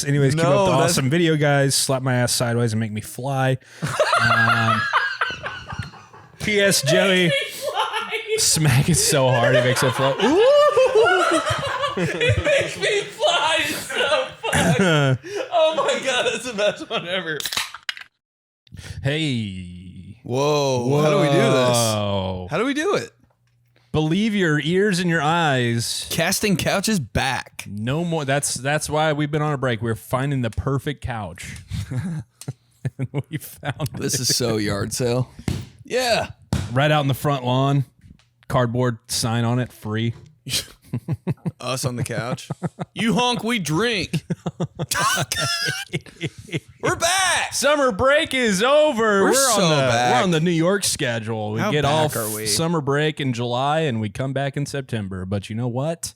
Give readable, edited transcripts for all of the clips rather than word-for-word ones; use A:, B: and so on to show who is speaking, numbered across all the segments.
A: Anyways, keep up the awesome video, guys. Slap my ass sideways and make me fly. P.S. Joey, smack it so hard it makes it fly. Ooh!
B: It makes me fly. It's so fun. Oh my god, that's the best one ever.
A: Hey.
B: Whoa. How do we do this? How do we do it?
A: Believe your ears and your eyes.
B: Casting couch is back.
A: No more. That's why we've been on a break. We're finding the perfect couch. And we found
B: this is so yard sale. Yeah.
A: Right out in the front lawn. Cardboard sign on it, free.
B: Us on the couch. You honk, we drink. We're back.
A: Summer break is over.
B: We're
A: on the New York schedule. We get off summer break in July and we come back in September. But you know what?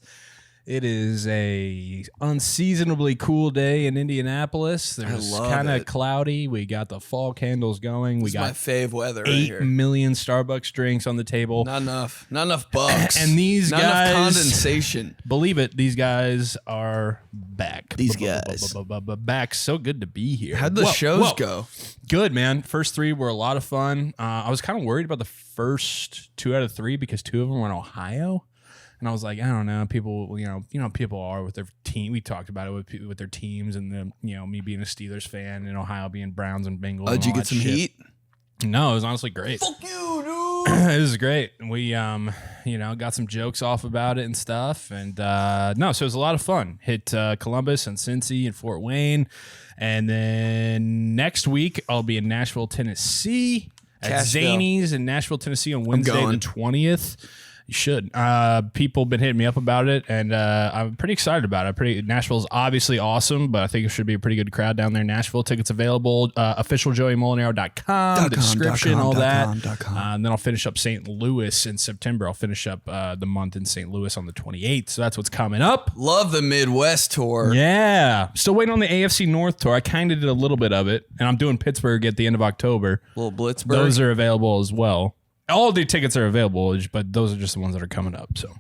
A: It is a unseasonably cool day in Indianapolis. There's kind of cloudy. We got the fall candles going. We got
B: my fave weather.
A: 8 million Starbucks drinks on the table.
B: Not enough. Not enough bucks.
A: And these
B: guys,
A: not enough
B: condensation.
A: Believe it, these guys are back.
B: These guys
A: back. So good to be here.
B: How'd the shows go?
A: Good, man. First 3 were a lot of fun. I was kind of worried about the first 2 out of 3 because 2 of them were in Ohio. And I was like, I don't know, people, people are with their team. We talked about it with their teams, and me being a Steelers fan, and Ohio being Browns and Bengals.
B: Did you get some heat?
A: No, it was honestly great.
B: Fuck you, dude.
A: It was great. We, got some jokes off about it and stuff, and so it was a lot of fun. Hit Columbus and Cincy and Fort Wayne, and then next week I'll be in Nashville, Tennessee at Zany's in Nashville, Tennessee on Wednesday the 20th. You should. People have been hitting me up about it, and I'm pretty excited about it. Nashville's obviously awesome, but I think it should be a pretty good crowd down there in Nashville. Tickets available, officialjoeymulinaro.com, the description, all that. And then I'll finish up St. Louis in September. I'll finish up the month in St. Louis on the 28th, so that's what's coming up.
B: Love the Midwest tour.
A: Yeah. Still waiting on the AFC North tour. I kind of did a little bit of it, and I'm doing Pittsburgh at the end of October.
B: Little Blitzburg.
A: Those are available as well. All the tickets are available, but those are just the ones that are coming up. So,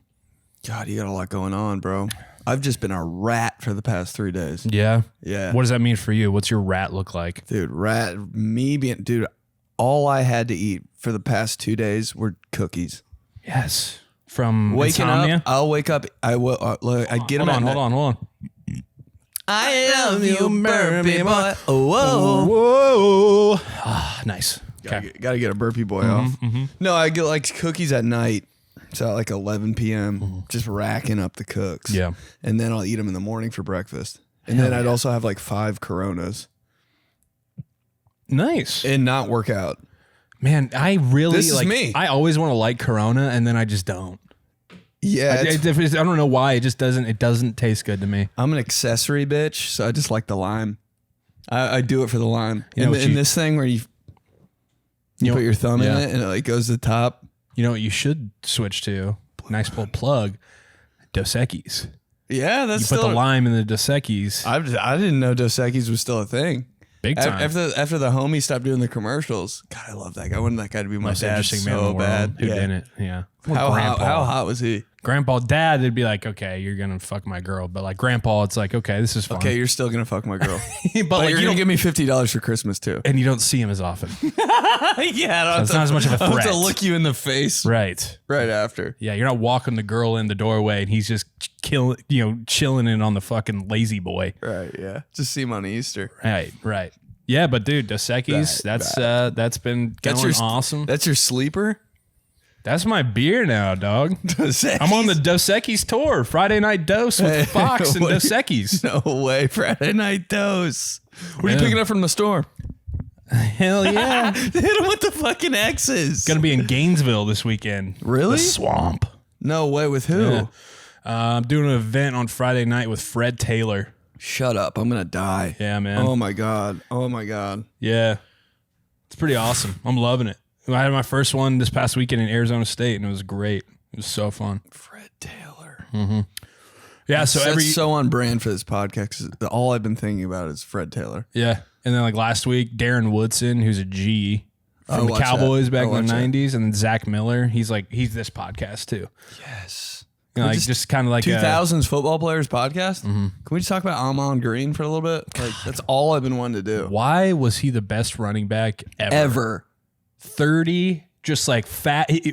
B: God, you got a lot going on, bro. I've just been a rat for the past 3 days.
A: Yeah?
B: Yeah.
A: What does that mean for you? What's your rat look like?
B: Dude, all I had to eat for the past 2 days were cookies.
A: Yes. From
B: waking
A: insomnia?
B: up, I'll wake up. I get them.
A: Hold on.
B: I love you, burpy boy.
A: Whoa. Ah, nice.
B: Gotta get a burpy boy off. No, I get like cookies at night. So at like 11 p.m. Just racking up the cooks.
A: Yeah.
B: And then I'll eat them in the morning for breakfast. And then I'd also have like 5 Coronas.
A: Nice.
B: And not work out.
A: Man, I really
B: this is me.
A: I always want to like Corona, and then I just don't.
B: Yeah.
A: I don't know why. It doesn't taste good to me.
B: I'm an accessory bitch, so I just like the lime. I do it for the lime. In this thing where you put your thumb in it and it like goes to the top.
A: You know what you should switch to? Nice little plug. Dos Equis.
B: Yeah, that's
A: you put the lime in the Dos Equis.
B: I didn't know Dos Equis was still a thing.
A: Big time.
B: After the homie stopped doing the commercials. God, I love that guy. I wanted that guy to be my dad so bad.
A: Who didn't? Yeah.
B: How hot was he?
A: Grandpa, dad, they'd be like, okay, you're going to fuck my girl. But like grandpa, it's like, okay, this is fun.
B: Okay, you're still going to fuck my girl.
A: but like,
B: you're going to give me $50 for Christmas too.
A: And you don't see him as often.
B: Yeah.
A: So it's not as much of a threat.
B: I have to look you in the face.
A: Right.
B: Right after.
A: Yeah, you're not walking the girl in the doorway and he's just chilling in on the fucking lazy boy.
B: Right, yeah. Just see him on Easter.
A: Right. Yeah, but dude, Dos Equis, that's been going awesome.
B: That's your sleeper?
A: That's my beer now, dog. I'm on the Dos Equis tour. Friday night dose with Fox and Dos Equis.
B: No way. Friday night dose. What are you picking up from the store?
A: Hell yeah.
B: Hit him with the fucking X's.
A: Gonna be in Gainesville this weekend.
B: Really?
A: The Swamp.
B: No way. With who?
A: Yeah. I'm doing an event on Friday night with Fred Taylor.
B: Shut up. I'm going to die.
A: Yeah, man.
B: Oh my God.
A: Yeah. It's pretty awesome. I'm loving it. I had my first one this past weekend in Arizona State, and it was great. It was so fun.
B: Fred Taylor.
A: Yeah,
B: that's so on brand for this podcast. All I've been thinking about is Fred Taylor.
A: Yeah, and then like last week, Darren Woodson, who's a G from the Cowboys back in the '90s, and then Zach Miller. He's this podcast too.
B: Yes.
A: You know, like just kind of like
B: 2000s football players podcast. Can we just talk about Ahman Green for a little bit? Like that's all I've been wanting to do.
A: Why was he the best running back ever? 30, just like fat. He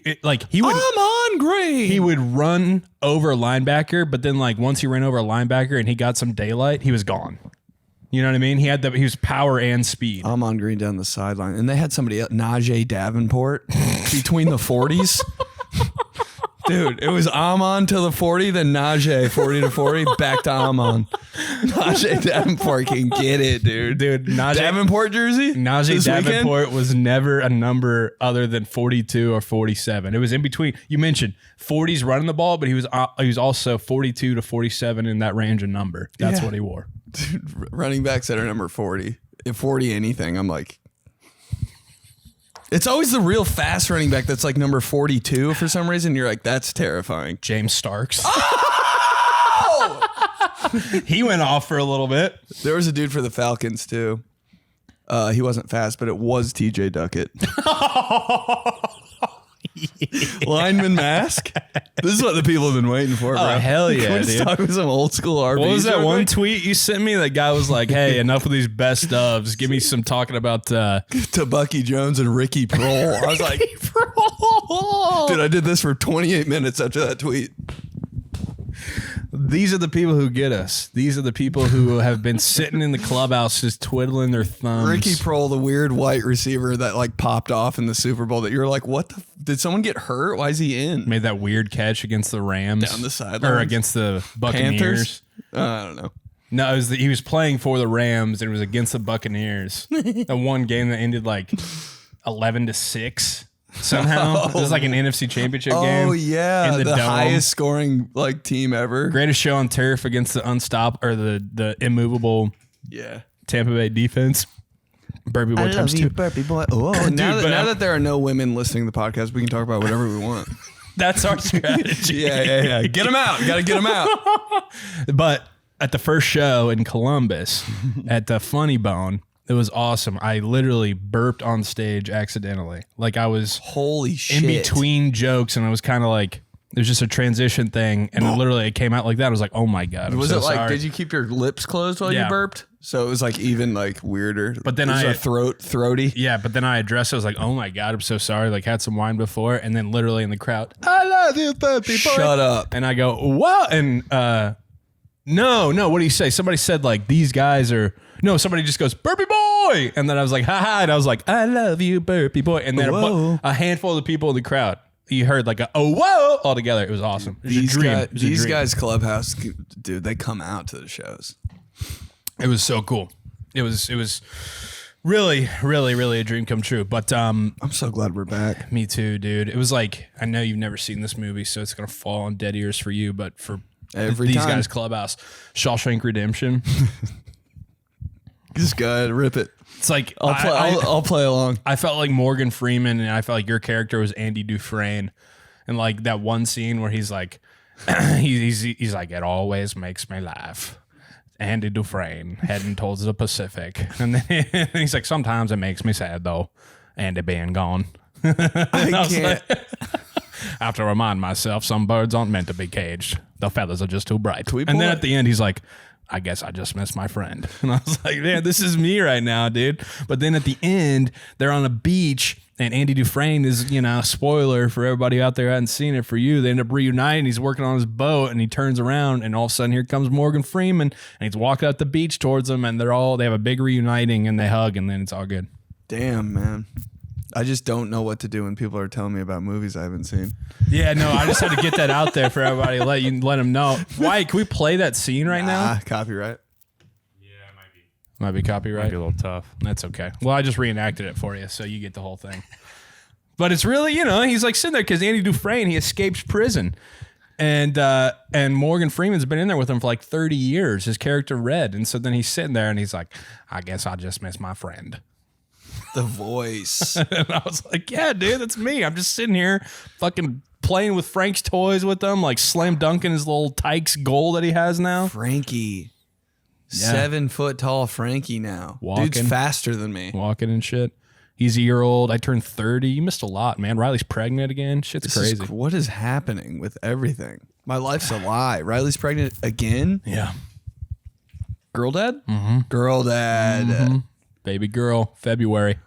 A: would
B: Ahman Green.
A: He would run over a linebacker, but then like once he ran over a linebacker and he got some daylight, he was gone. You know what I mean? He was power and speed.
B: Ahman Green down the sideline, and they had somebody else, 𝗨𝗧𝗢𝗢𝗠𝗏 between the 40s. Dude, it was Ahman to the 40, then 𝗨𝗧𝗢𝗢𝗏 40 to 40, back to Ahman. 𝗨𝗧𝗢𝗢𝗏 Davenport can get it, dude.
A: 𝗨𝗧𝗢𝗢𝗏
B: Davenport jersey?
A: 𝗨𝗧𝗢𝗢𝗏 Davenport was never a number other than 42 or 47. It was in between. You mentioned 40s running the ball, but he was also 42 to 47 in that range of number. That's what he wore.
B: Dude, running backs that are number 40. If 40 anything, I'm like... It's always the real fast running back that's like number 42 for some reason. You're like, that's terrifying.
A: James Starks.
B: Oh!
A: He went off for a little bit.
B: There was a dude for the Falcons too. He wasn't fast, but it was TJ Duckett. Lineman mask. This is what the people have been waiting for, bro.
A: Oh, hell yeah,
B: Can we just talk about some old school RVs?
A: What was that one tweet you sent me? That guy was like, hey, enough of these best ofs. Give me some talking about...
B: to Bucky Jones and Ricky Prohl. I was like, dude, I did this for 28 minutes after that tweet.
A: These are the people who get us. These are the people who have been sitting in the clubhouse just twiddling their thumbs.
B: Ricky Prohl, the weird white receiver that like popped off in the Super Bowl that you're like, what the... Did someone get hurt? Why is he in?
A: Made that weird catch against the Rams.
B: Down the sideline.
A: Or against the Buccaneers.
B: I don't know.
A: No, he was playing for the Rams and it was against the Buccaneers. The one game that ended like 11-6 somehow. It was like an NFC Championship game.
B: Oh yeah,
A: in the dome.
B: Highest scoring like team ever.
A: Greatest show on turf against the the immovable Tampa Bay defense. Burpy boy times two.
B: Burpy boy. Oh, dude, now that there are no women listening to the podcast, we can talk about whatever we want.
A: That's our strategy.
B: Yeah. Get them out. Got to get them out.
A: But at the first show in Columbus at the Funny Bone, it was awesome. I literally burped on stage accidentally. Like I was
B: holy shit
A: in between jokes, and I was kind of like, there's just a transition thing, and it came out like that. I was like, oh my God.
B: Was it like, sorry. Did you keep your lips closed while you burped? So it was like even like weirder.
A: But then
B: throaty.
A: Yeah, but then I addressed it. I was like, oh my God, I'm so sorry. Like had some wine before, and then literally in the crowd, I love you, burpy boy.
B: Shut up.
A: And I go, what? And no, what do you say? Somebody said like these guys are. No, somebody just goes, burpy boy. And then I was like, ha. And I was like, I love you, burpy boy. And then a handful of the people in the crowd, you heard like whoa all together. It was awesome. It was
B: these guys Clubhouse, dude, they come out to the shows.
A: It was so cool. It was really, really, really a dream come true. But
B: I'm so glad we're back.
A: Me too, dude. It was like, I know you've never seen this movie, so it's going to fall on dead ears for you. But for these guys Clubhouse, Shawshank Redemption.
B: Just go ahead, rip it.
A: It's like
B: I'll play along.
A: I felt like Morgan Freeman, and I felt like your character was Andy Dufresne, and like that one scene where he's like, he's like, it always makes me laugh. Andy Dufresne heading towards the Pacific, and then he's like, sometimes it makes me sad though, Andy being gone.
B: I can't.
A: Like, I have to remind myself some birds aren't meant to be caged. The feathers are just too bright. And then at the end, he's like, I guess I just missed my friend. And I was like, man, this is me right now, dude. But then at the end, they're on a beach, and Andy Dufresne is, spoiler for everybody out there who hadn't seen it, for you. They end up reuniting. He's working on his boat, and he turns around, and all of a sudden, here comes Morgan Freeman, and he's walking up the beach towards them, and they have a big reuniting, and they hug, and then it's all good.
B: Damn, man. I just don't know what to do when people are telling me about movies I haven't seen.
A: Yeah, no, I just had to get that out there for everybody. Let them know. Why? Can we play that scene right now?
B: Copyright.
A: Yeah, it might be copyright.
C: Might be a little tough.
A: That's okay. Well, I just reenacted it for you, so you get the whole thing. But it's really, he's like sitting there because Andy Dufresne, he escapes prison. And Morgan Freeman's been in there with him for like 30 years, his character Red. And so then he's sitting there and he's like, I guess I just miss my friend.
B: The voice.
A: And I was like, yeah, dude, that's me. I'm just sitting here fucking playing with Frank's toys with them, like slam dunking his little Tykes goal that he has now.
B: Frankie. Yeah. 7 foot tall Frankie now.
A: Walking.
B: Dude's faster than me.
A: Walking and shit. He's a year old. I turned 30. You missed a lot, man. Riley's pregnant again. Shit's crazy.
B: What is happening with everything? My life's a lie. Riley's pregnant again.
A: Yeah.
B: Girl dad? Mm-hmm. Girl dad.
A: Mm-hmm. Baby girl, February.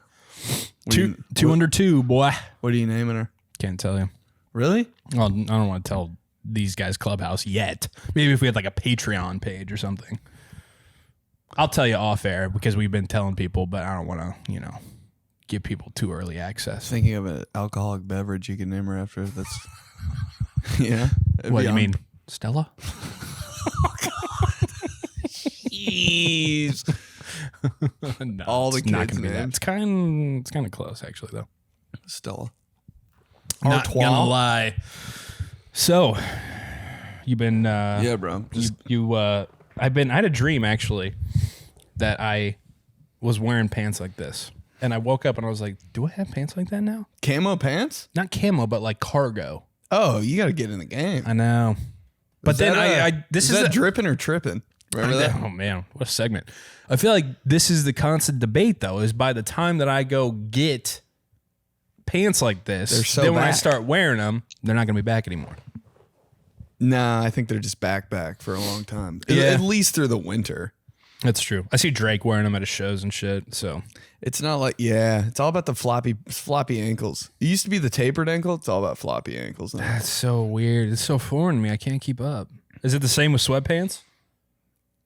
A: Two under two, boy.
B: What are you naming her?
A: Can't tell you.
B: Really?
A: Well, I don't want to tell these guys Clubhouse yet. Maybe if we had like a Patreon page or something. I'll tell you off air because we've been telling people, but I don't want to, give people too early access.
B: Thinking of an alcoholic beverage you can name her after. That's yeah.
A: What do you mean, Stella?
B: Oh God! Jeez.
A: No,
B: all the
A: it's not
B: kids'
A: gonna be that.
B: names.
A: It's kind of close actually though.
B: Stella.
A: Not gonna lie. So, you've been
B: yeah, bro.
A: I had a dream actually that I was wearing pants like this. And I woke up and I was like, do I have pants like that now?
B: Camo pants?
A: Not camo, but like cargo.
B: Oh, you got to get in the game.
A: I know. But then
B: is that dripping or tripping? Remember that?
A: Oh man, what a segment. I feel like this is the constant debate though, is by the time that I go get pants like this,
B: they're so
A: then when I
B: back.
A: start wearing them, they're not going to be back anymore.
B: Nah, I think they're just back for a long time.
A: Yeah.
B: At least through the winter.
A: That's true. I see Drake wearing them at his shows and shit. So
B: it's not like, yeah, it's all about the floppy ankles. It used to be the tapered ankle. It's all about floppy ankles now.
A: that's so weird. It's so foreign to me. I can't keep up. Is it the same with sweatpants?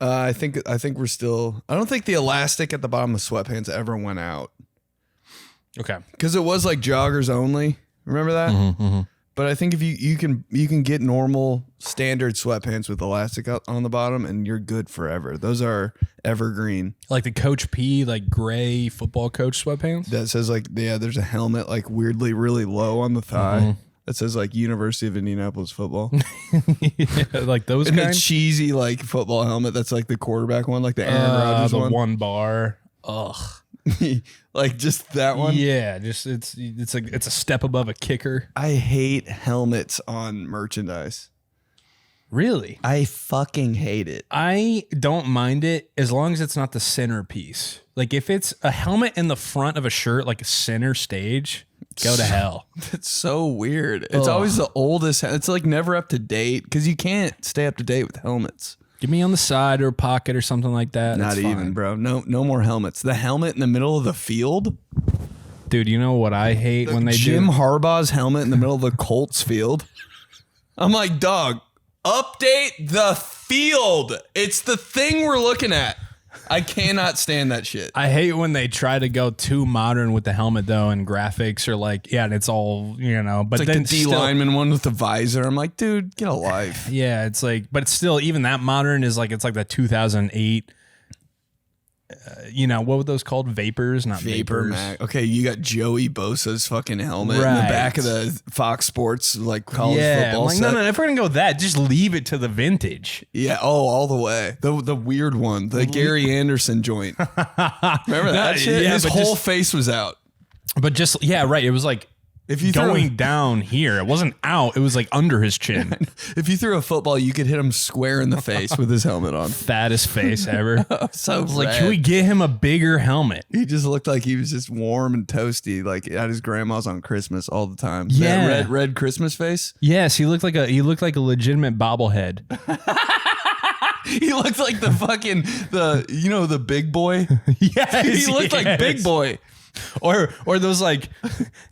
B: I think we're still. I don't think the elastic at the bottom of sweatpants ever went out.
A: Okay.
B: Because it was like joggers only. Remember that?
A: Mm-hmm.
B: But I think if you can get normal standard sweatpants with elastic on the bottom and you're good forever. Those are evergreen.
A: Like the Coach P, like gray football coach sweatpants?
B: That says like, yeah, there's a helmet like weirdly really low on the thigh. That says like University of Indianapolis football.
A: Yeah, like those
B: And
A: kind?
B: a cheesy like football helmet that's like the quarterback one, like the Aaron Rodgers
A: the
B: one.
A: one bar. Ugh.
B: Like just that one.
A: Yeah, just it's a step above a kicker.
B: I hate helmets on merchandise.
A: Really?
B: I fucking hate it.
A: I don't mind it as long as it's not the centerpiece. Like if it's a helmet in the front of a shirt, like a center stage, go to hell.
B: It's so weird. It's always the oldest. It's like never up to date because you can't stay up to date with helmets.
A: Give me on the side or pocket or something like that.
B: Not even,
A: fine.
B: bro. No more helmets. The helmet in the middle of the field.
A: Dude, you know what I hate when they
B: Jim
A: do?
B: Harbaugh's helmet in the middle of the Colts field. I'm like, dog, update the field. It's the thing we're looking at. I cannot stand that shit.
A: I hate when they try to go too modern with the helmet though, and graphics are like, yeah, and it's all, but
B: It's
A: then
B: like the D lineman one with the visor. I'm like, dude, get a life.
A: yeah, it's like, but still, even that modern is like, it's like the 2008. What were those called? Vapors, not vapors.
B: Mag. Okay, you got Joey Bosa's fucking helmet in the
A: Right.
B: back of the Fox Sports like college
A: Yeah,
B: football
A: like,
B: set.
A: no, if we're gonna go with that, just leave it to the vintage.
B: Yeah, all the way. The weird one, the Gary Anderson joint. Remember that shit?
A: Yeah,
B: His
A: but
B: whole
A: just-
B: face was out.
A: But just right. It was like
B: If you
A: going down here. It wasn't out. It was like under his chin.
B: if you threw a football, you could hit him square in the face with his helmet on.
A: Fattest face ever.
B: So
A: Like, can we get him a bigger helmet?
B: He just looked like he was just warm and toasty, like at his grandma's on Christmas all the time.
A: Yeah.
B: That red Christmas face.
A: Yes, he looked like a legitimate bobblehead.
B: He looked like the fucking the big boy.
A: Yes,
B: He looked like Big Boy.
A: Or those like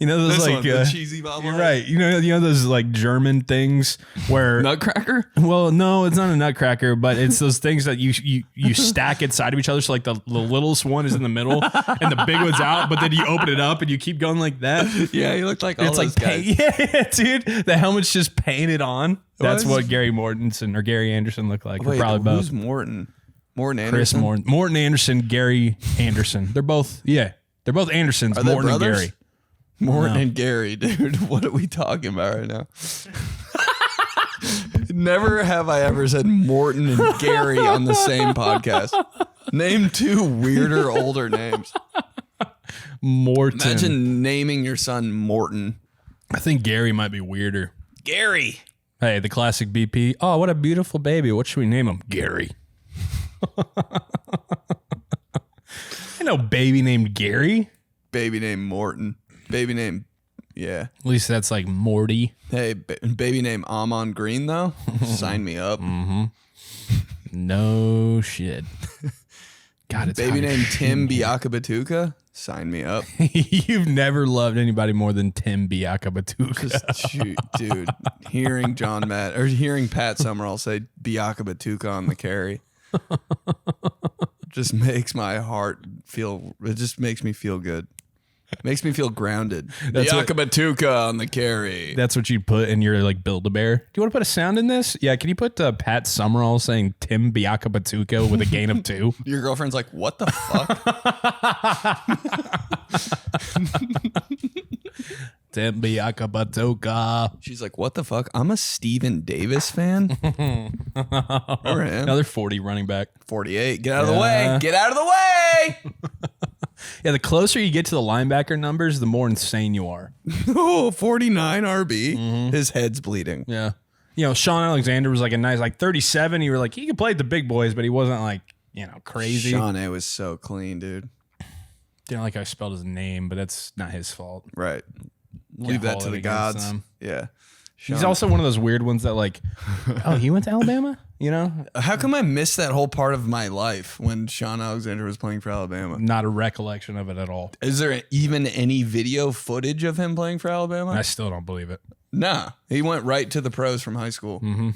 A: those
B: This
A: like
B: one, the cheesy bobblehead.
A: you're right. You know those like German things where
B: Nutcracker.
A: well, no, it's not a nutcracker, but it's those things that you stack inside of each other. So like the littlest one is in the middle and the big one's out, but then you open it up and you keep going like that.
B: Yeah, he looked like all
A: It's
B: those
A: like
B: guys.
A: yeah, dude. The helmet's just painted on. That's
B: Was-
A: what Gary Mortensen or Gary Anderson looked like.
B: Wait,
A: or probably both.
B: who's Morton? Morton
A: Chris
B: Anderson.
A: Morton Anderson, Gary Anderson. They're both Andersons.
B: Are they
A: Morton and
B: brothers?
A: Gary.
B: Morton
A: No.
B: and Gary, dude. What are we talking about right now? Never have I ever said Morton and Gary on the same podcast. Name two weirder, older names.
A: Morton.
B: Imagine naming your son Morton.
A: I think Gary might be weirder.
B: Gary.
A: Hey, the classic BP. Oh, what a beautiful baby. What should we name him? Gary. I know baby named Gary.
B: Baby named Morton. Baby named Yeah.
A: At least that's like Morty.
B: Hey, baby name Amon Green though. Sign me up.
A: No shit. God, it's
B: baby
A: hot as
B: name
A: shit
B: Tim
A: in here.
B: 𝗩𝗏𝗡𝗚. Sign me up.
A: You've never loved anybody more than Tim 𝗩𝗏𝗡𝗚.
B: Dude, hearing hearing Pat Summerall say 𝗩𝗏𝗡𝗚 on the carry just makes my heart feel. It just makes me feel good. Makes me feel grounded. 𝗩𝗏𝗡𝗚 on the carry.
A: That's what you'd put in your like Build-A-Bear. Do you want to put a sound in this? Yeah, can you put Pat Summerall saying Tim 𝗩𝗏𝗡𝗚 with a gain of 2?
B: Your girlfriend's like, what the fuck?
A: Tim 𝗩𝗏𝗡𝗚.
B: She's like, what the fuck? I'm a Steven Davis fan. Remember him?
A: Another 40 running back.
B: 48. Get out of the way. Get out of the way.
A: Yeah, the closer you get to the linebacker numbers, the more insane you are.
B: Oh, 49 RB. His head's bleeding.
A: Yeah. You know, Sean Alexander was like a nice, like 37. You were like, he could play at the big boys, but he wasn't like, you know, crazy.
B: Sean A was so clean, dude.
A: Didn't like how I spelled his name, but that's not his fault.
B: Right. Leave that to the gods. Yeah.
A: He's also one of those weird ones that like, oh, he went to Alabama? You know?
B: How come I missed that whole part of my life when Sean Alexander was playing for Alabama?
A: Not a recollection of it at all.
B: Is there even any video footage of him playing for Alabama?
A: I still don't believe it.
B: Nah. He went right to the pros from high school.
A: Mm-hmm.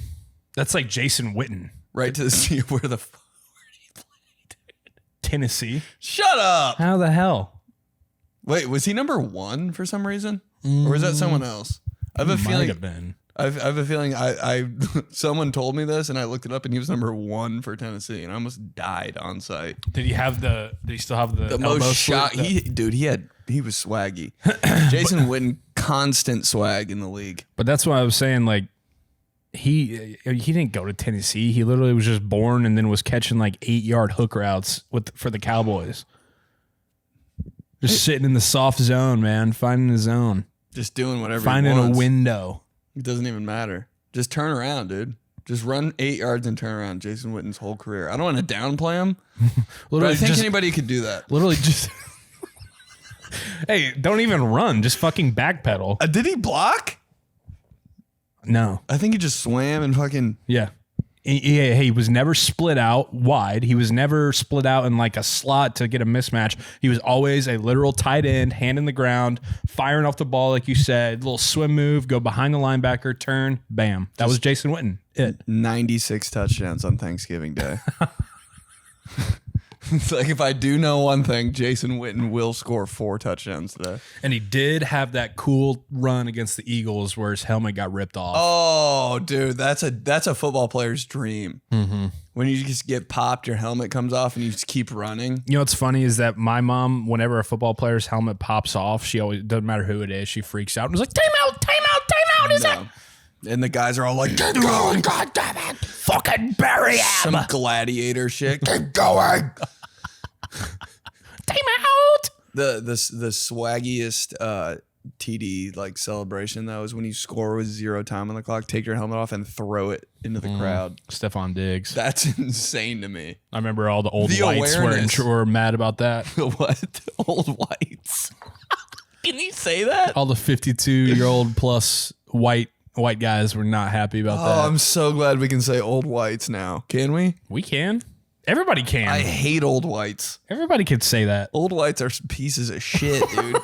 A: That's like Jason Witten.
B: Right to see where he played.
A: Tennessee.
B: Shut up.
A: How the hell?
B: Wait, was he number 1 for some reason? Or was that someone else? I have a feeling.
A: Might have been.
B: I have a feeling I someone told me this and I looked it up and he was number 1 for Tennessee and I almost died on site.
A: Did he still have the
B: most shot? He was swaggy. Jason Witten, constant swag in the league.
A: But that's why I was saying, like, he didn't go to Tennessee. He literally was just born and then was catching like 8-yard hook routes for the Cowboys. Just sitting in the soft zone, man, finding the zone.
B: Just doing whatever
A: finding
B: he wants.
A: A window.
B: It doesn't even matter. Just turn around, dude. Just run 8 yards and turn around. Jason Witten's whole career. I don't want to downplay him, but I think anybody could do that.
A: Literally just... Hey, don't even run. Just fucking backpedal.
B: Did he block?
A: No.
B: I think he just swam and fucking...
A: Yeah. He was never split out wide. He was never split out in like a slot to get a mismatch. He was always a literal tight end, hand in the ground, firing off the ball, like you said, little swim move, go behind the linebacker, turn, bam. That was Jason Witten.
B: 96 touchdowns on Thanksgiving Day. It's like, if I do know one thing, Jason Witten will score 4 touchdowns today.
A: And he did have that cool run against the Eagles where his helmet got ripped off.
B: Oh, dude, that's a football player's dream. Mm-hmm. When you just get popped, your helmet comes off, and you just keep running.
A: You know what's funny is that my mom, whenever a football player's helmet pops off, she always, doesn't matter who it is, she freaks out and is like, time out, is it?
B: And the guys are all like, get going, God damn it.
A: Fucking bury him.
B: Some gladiator shit.
A: Get going. Time out.
B: The swaggiest TD like celebration though is when you score with 0 time on the clock, take your helmet off and throw it into the crowd.
A: Stephon Diggs.
B: That's insane to me.
A: I remember all the old whites were mad about that.
B: What? Old whites? Can you say that?
A: All the 52-year-old plus white guys were not happy about that.
B: Oh, I'm so glad we can say old whites now. Can we?
A: We can. Everybody can.
B: I hate old whites.
A: Everybody could say that.
B: Old whites are pieces of shit, dude.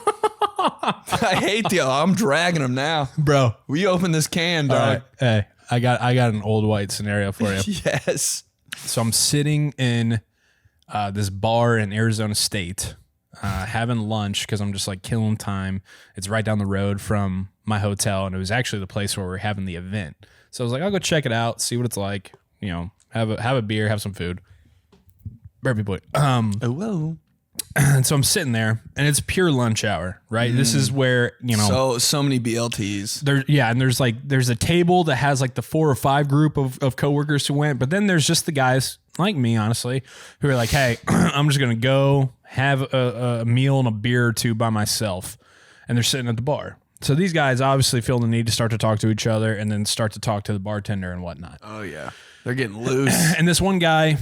B: I hate you. I'm dragging them now,
A: bro.
B: We open this can, dog.
A: Hey, I got an old white scenario for you.
B: Yes.
A: So I'm sitting in this bar in Arizona State, having lunch because I'm just like killing time. It's right down the road from my hotel, and it was actually the place where we're having the event. So I was like, I'll go check it out, see what it's like. You know, have a beer, have some food. Burpy boy.
B: Whoa.
A: And so I'm sitting there, and it's pure lunch hour, right? This is where, you know,
B: so many BLTs.
A: And there's a table that has like the 4 or 5 group of coworkers who went, but then there's just the guys like me, honestly, who are like, hey, I'm just gonna go have a meal and a beer or two by myself, and they're sitting at the bar. So these guys obviously feel the need to start to talk to each other and then start to talk to the bartender and whatnot.
B: Oh yeah, they're getting loose.
A: And this one guy,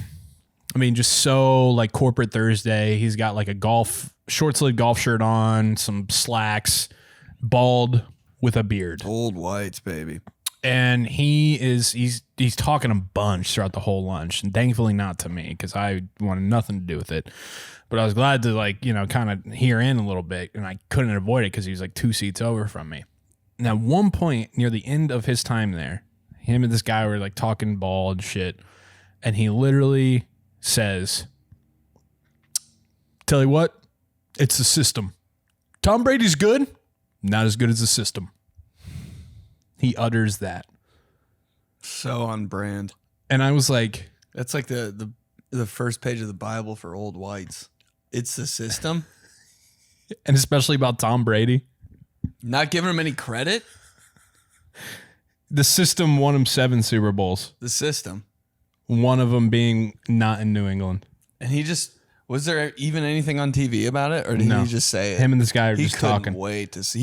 A: I mean, just so like corporate Thursday. He's got like a short sleeve golf shirt on, some slacks, bald with a beard.
B: Old whites, baby.
A: And he's talking a bunch throughout the whole lunch, and thankfully not to me because I wanted nothing to do with it. But I was glad to like, you know, kind of hear in a little bit, and I couldn't avoid it because he was like 2 seats over from me. And at one point near the end of his time there, him and this guy were like talking ball and shit, and he literally says, "Tell you what, it's the system. Tom Brady's good, not as good as the system." He utters that.
B: So on brand.
A: And I was like,
B: that's like the first page of the Bible for old whites. It's the system.
A: And especially about Tom Brady.
B: Not giving him any credit.
A: The system won him 7 Super Bowls.
B: The system.
A: One of them being not in New England.
B: And he just... Was there even anything on TV about it, or did he just say it?
A: Him and this guy are
B: he
A: just talking.
B: Couldn't wait to see.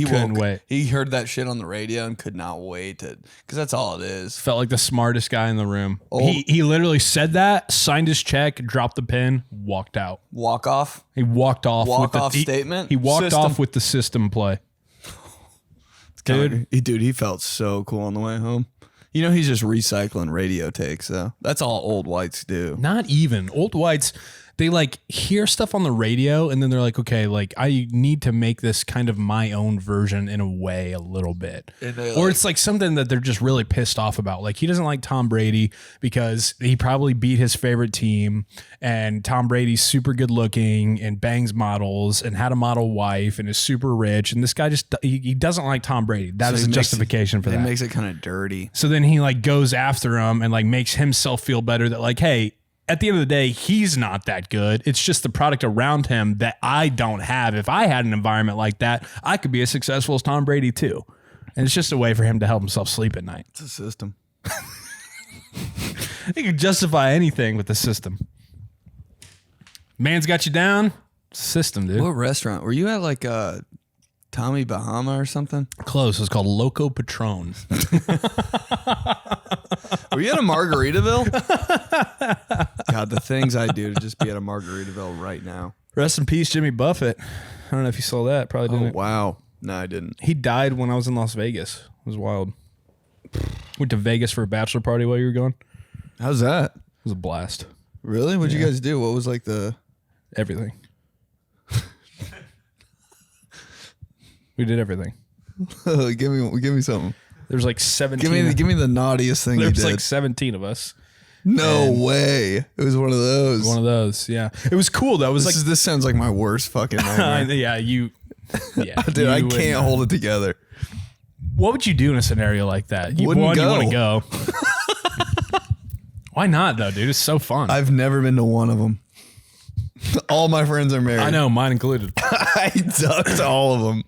B: He heard that shit on the radio and could not wait to, because that's all it is.
A: Felt like the smartest guy in the room. He literally said that, signed his check, dropped the pen, walked out.
B: Walk off.
A: He walked off.
B: Statement.
A: He walked off with the system play.
B: Dude, he felt so cool on the way home. You know, he's just recycling radio takes, though. That's all old whites do.
A: Not even old whites. They like hear stuff on the radio and then they're like, okay, like I need to make this kind of my own version in a way a little bit. Or it's like something that they're just really pissed off about. Like he doesn't like Tom Brady because he probably beat his favorite team, and Tom Brady's super good looking and bangs models and had a model wife and is super rich. And this guy just, he doesn't like Tom Brady. That is a justification for that.
B: It makes it kind of dirty.
A: So then he like goes after him and like makes himself feel better that like, hey, at the end of the day, he's not that good. It's just the product around him that I don't have. If I had an environment like that, I could be as successful as Tom Brady too. And it's just a way for him to help himself sleep at night.
B: It's a system.
A: He can justify anything with the system. Man's got you down. System, dude.
B: What restaurant? Were you at like Tommy Bahama or something?
A: Close. It's called Loco Patron.
B: Were you at a Margaritaville? God, the things I do to just be at a Margaritaville right now.
A: Rest in peace, Jimmy Buffett. I don't know if you saw that. Probably didn't.
B: Oh, wow. No, I didn't.
A: He died when I was in Las Vegas. It was wild. Went to Vegas for a bachelor party while you were gone.
B: How's that?
A: It was a blast.
B: Really? What'd you guys do? What was like the...
A: Everything. We did everything.
B: Give me something.
A: There's like 17.
B: Give me the naughtiest thing you did.
A: There's like 17 of us.
B: No way. It was one of those.
A: One of those, yeah. It was cool though. It was
B: this sounds like my worst fucking nightmare.
A: Yeah,
B: dude, I can't hold it together.
A: What would you do in a scenario like that? You want to go. Why not though, dude? It's so fun.
B: I've never been to one of them. All my friends are married.
A: I know, mine included.
B: I ducked all of them.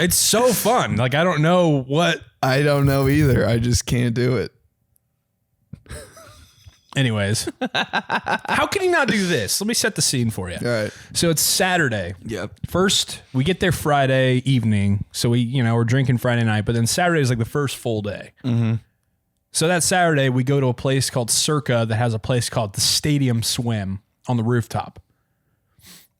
A: It's so fun. Like, I don't know what.
B: I don't know either. I just can't do it.
A: Anyways, how can you not do this? Let me set the scene for you.
B: All right.
A: So it's Saturday.
B: Yep.
A: First, we get there Friday evening. So we're drinking Friday night, but then Saturday is like the first full day.
B: Mm-hmm.
A: So that Saturday, we go to a place called Circa that has a place called the Stadium Swim on the rooftop.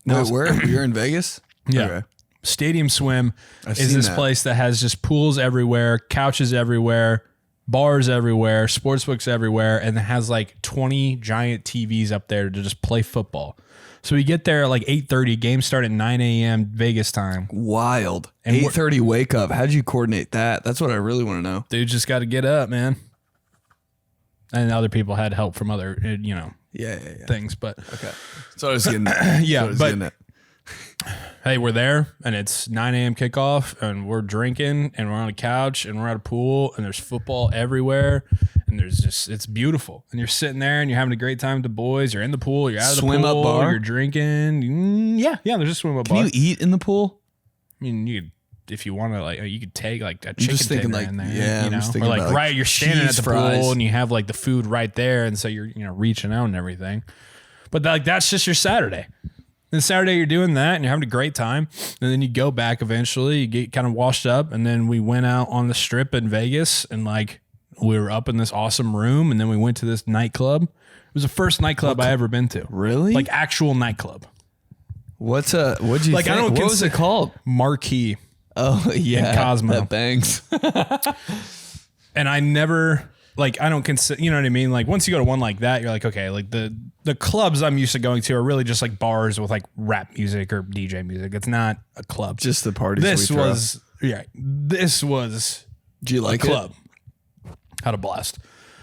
B: No, where? You're in Vegas?
A: Yeah.
B: Okay.
A: Stadium Swim is this place that has just pools everywhere, couches everywhere, bars everywhere, sportsbooks everywhere, and it has like 20 giant TVs up there to just play football. So we get there at like 8:30. Games start at 9 a.m. Vegas time.
B: Wild. And 8:30 wake up. How'd you coordinate that? That's what I really want to know.
A: Dude just got to get up, man. And other people had help from other, things. But
B: okay. So I was getting at.
A: Yeah, hey, we're there and it's 9 a.m. kickoff and we're drinking and we're on a couch and we're at a pool and there's football everywhere and it's beautiful. And you're sitting there and you're having a great time with the boys. You're in the pool. You're out of the pool.
B: Swim up bar?
A: You're drinking. Yeah, there's a swim up bar.
B: Can you eat in the pool?
A: I mean, if you want to, like, you could take like a
B: just
A: chicken
B: thinking
A: dinner in there.
B: Yeah, I'm just thinking
A: or like
B: about,
A: right, you're standing at the
B: fries.
A: pool and you have like the food right there, and so you're reaching out and everything. But like that's just your Saturday. Then Saturday you're doing that and you're having a great time, and then you go back eventually. You get kind of washed up, and then we went out on the strip in Vegas, and like we were up in this awesome room, and then we went to this nightclub. It was the first nightclub I ever been to.
B: Really?
A: Like actual nightclub.
B: What'd you
A: Like,
B: think?
A: I don't
B: What was it called?
A: Marquee.
B: Oh yeah,
A: Cosmo.
B: that bangs.
A: And I never, like, I don't consider, you know what I mean? Like, once you go to one like that, you're like, okay, like the clubs I'm used to going to are really just like bars with like rap music or DJ music. It's not a club.
B: Just the parties.
A: This was
B: Do you like
A: a club. Had a blast.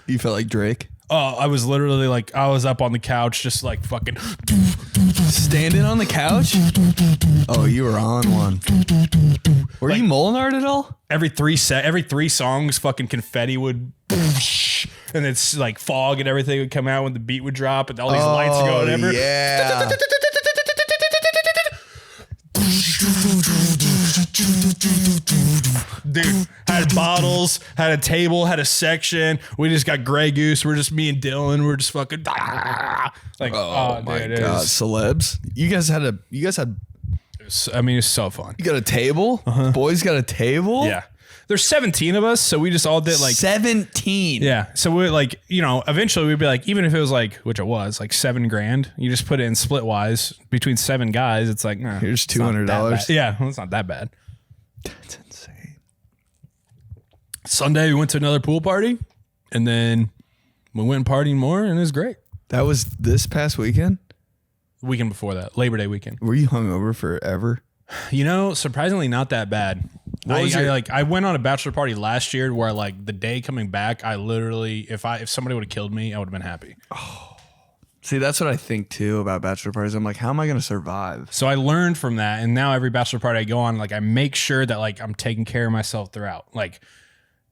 B: You felt like Drake?
A: Oh, I was literally like, I was up on the couch just like fucking
B: standing on the couch. Oh, you were on one. Were you Mulinaro at all?
A: every three songs, fucking confetti would, and it's like fog and everything would come out when the beat would drop and all these lights would go and whatever.
B: Yeah.
A: Dude, had bottles, had a table, had a section. We just got Grey Goose. We're just me and Dylan. We're just fucking like,
B: Oh my god, celebs! You guys had.
A: I mean, it's so fun.
B: You got a table. Boys got a table.
A: Yeah, there's 17 of us, so we just all did like
B: 17.
A: Yeah, so we like, you know, eventually we'd be like, even if it was like, which it was like $7,000, you just put it in split wise between 7 guys. It's like,
B: here's $200.
A: Yeah, well, it's not that bad.
B: That's insane.
A: Sunday we went to another pool party, and then we went partying more, and it was great.
B: That was this past weekend.
A: Weekend before that, Labor Day weekend.
B: Were you hungover forever?
A: You know, surprisingly not that bad. I went on a bachelor party last year where like the day coming back, I literally, if somebody would have killed me, I would have been happy.
B: Oh, see, that's what I think too about bachelor parties. I'm like, how am I going to survive?
A: So I learned from that, and now every bachelor party I go on, like I make sure that like I'm taking care of myself throughout. Like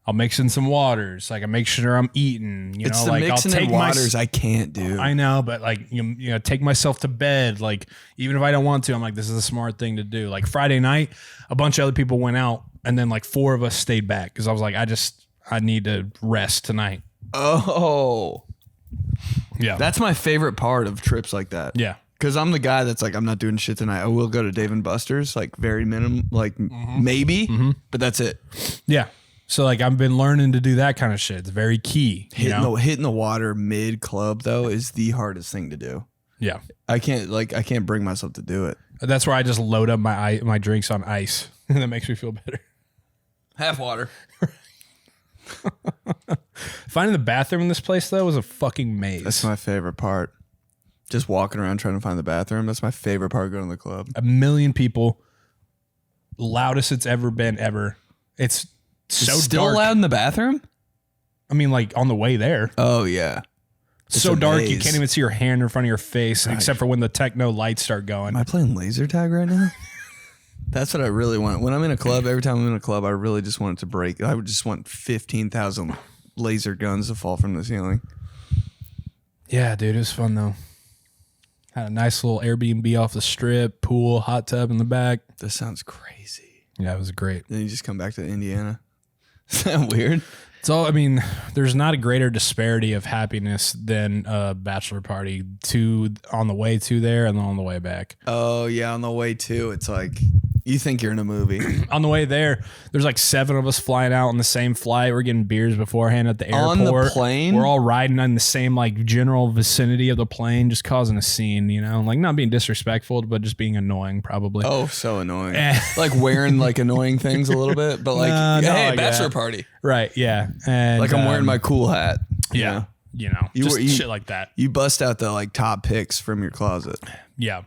A: I'll mix in some waters. Like I make sure I'm eating. You
B: it's
A: know,
B: the
A: like
B: mixing
A: I'll take
B: in waters. I can't do.
A: I know, but like you know, take myself to bed. Like even if I don't want to, I'm like, this is a smart thing to do. Like Friday night, a bunch of other people went out, and then like 4 of us stayed back because I was like, I need to rest tonight.
B: Oh,
A: yeah,
B: that's my favorite part of trips like that.
A: Yeah.
B: Because I'm the guy that's like, I'm not doing shit tonight. I will go to Dave & Buster's, like very minimum, like maybe, but that's it.
A: Yeah. So like I've been learning to do that kind of shit. It's very key.
B: Hitting the water mid club though is the hardest thing to do.
A: Yeah.
B: I can't bring myself to do it.
A: That's where I just load up my drinks on ice, and that makes me feel better.
B: Half water.
A: Finding the bathroom in this place though was a fucking maze.
B: That's my favorite part. Just walking around trying to find the bathroom. That's my favorite part of going to the club.
A: 1 million people. Loudest it's ever been ever. It's so
B: still
A: dark.
B: loud in the bathroom?
A: I mean, like on the way there.
B: Oh yeah.
A: It's so dark you can't even see your hand in front of your face, except for when the techno lights start going.
B: Am I playing laser tag right now? That's what I really want. When I'm in a club, every time I'm in a club, I really just want it to break. I would just want 15,000 laser guns to fall from the ceiling.
A: Yeah, dude, it was fun though. Had a nice little Airbnb off the strip, pool, hot tub in the back.
B: This sounds crazy.
A: Yeah, it was great.
B: Then you just come back to Indiana. Is that weird?
A: It's all, I mean, there's not a greater disparity of happiness than a bachelor party on the way to there and then on the way back.
B: Oh, yeah. On the way to, it's like you think you're in a movie.
A: On the way there, there's like 7 of us flying out on the same flight. We're getting beers beforehand at the airport.
B: On the plane?
A: We're all riding on the same like general vicinity of the plane, just causing a scene, you know, like not being disrespectful, but just being annoying probably.
B: Oh, so annoying. Like wearing like annoying things a little bit, but like, hey, bachelor party.
A: Right. Yeah. And
B: like I'm wearing my cool hat.
A: Yeah. You know, just shit like that.
B: You bust out the like top picks from your closet.
A: Yeah.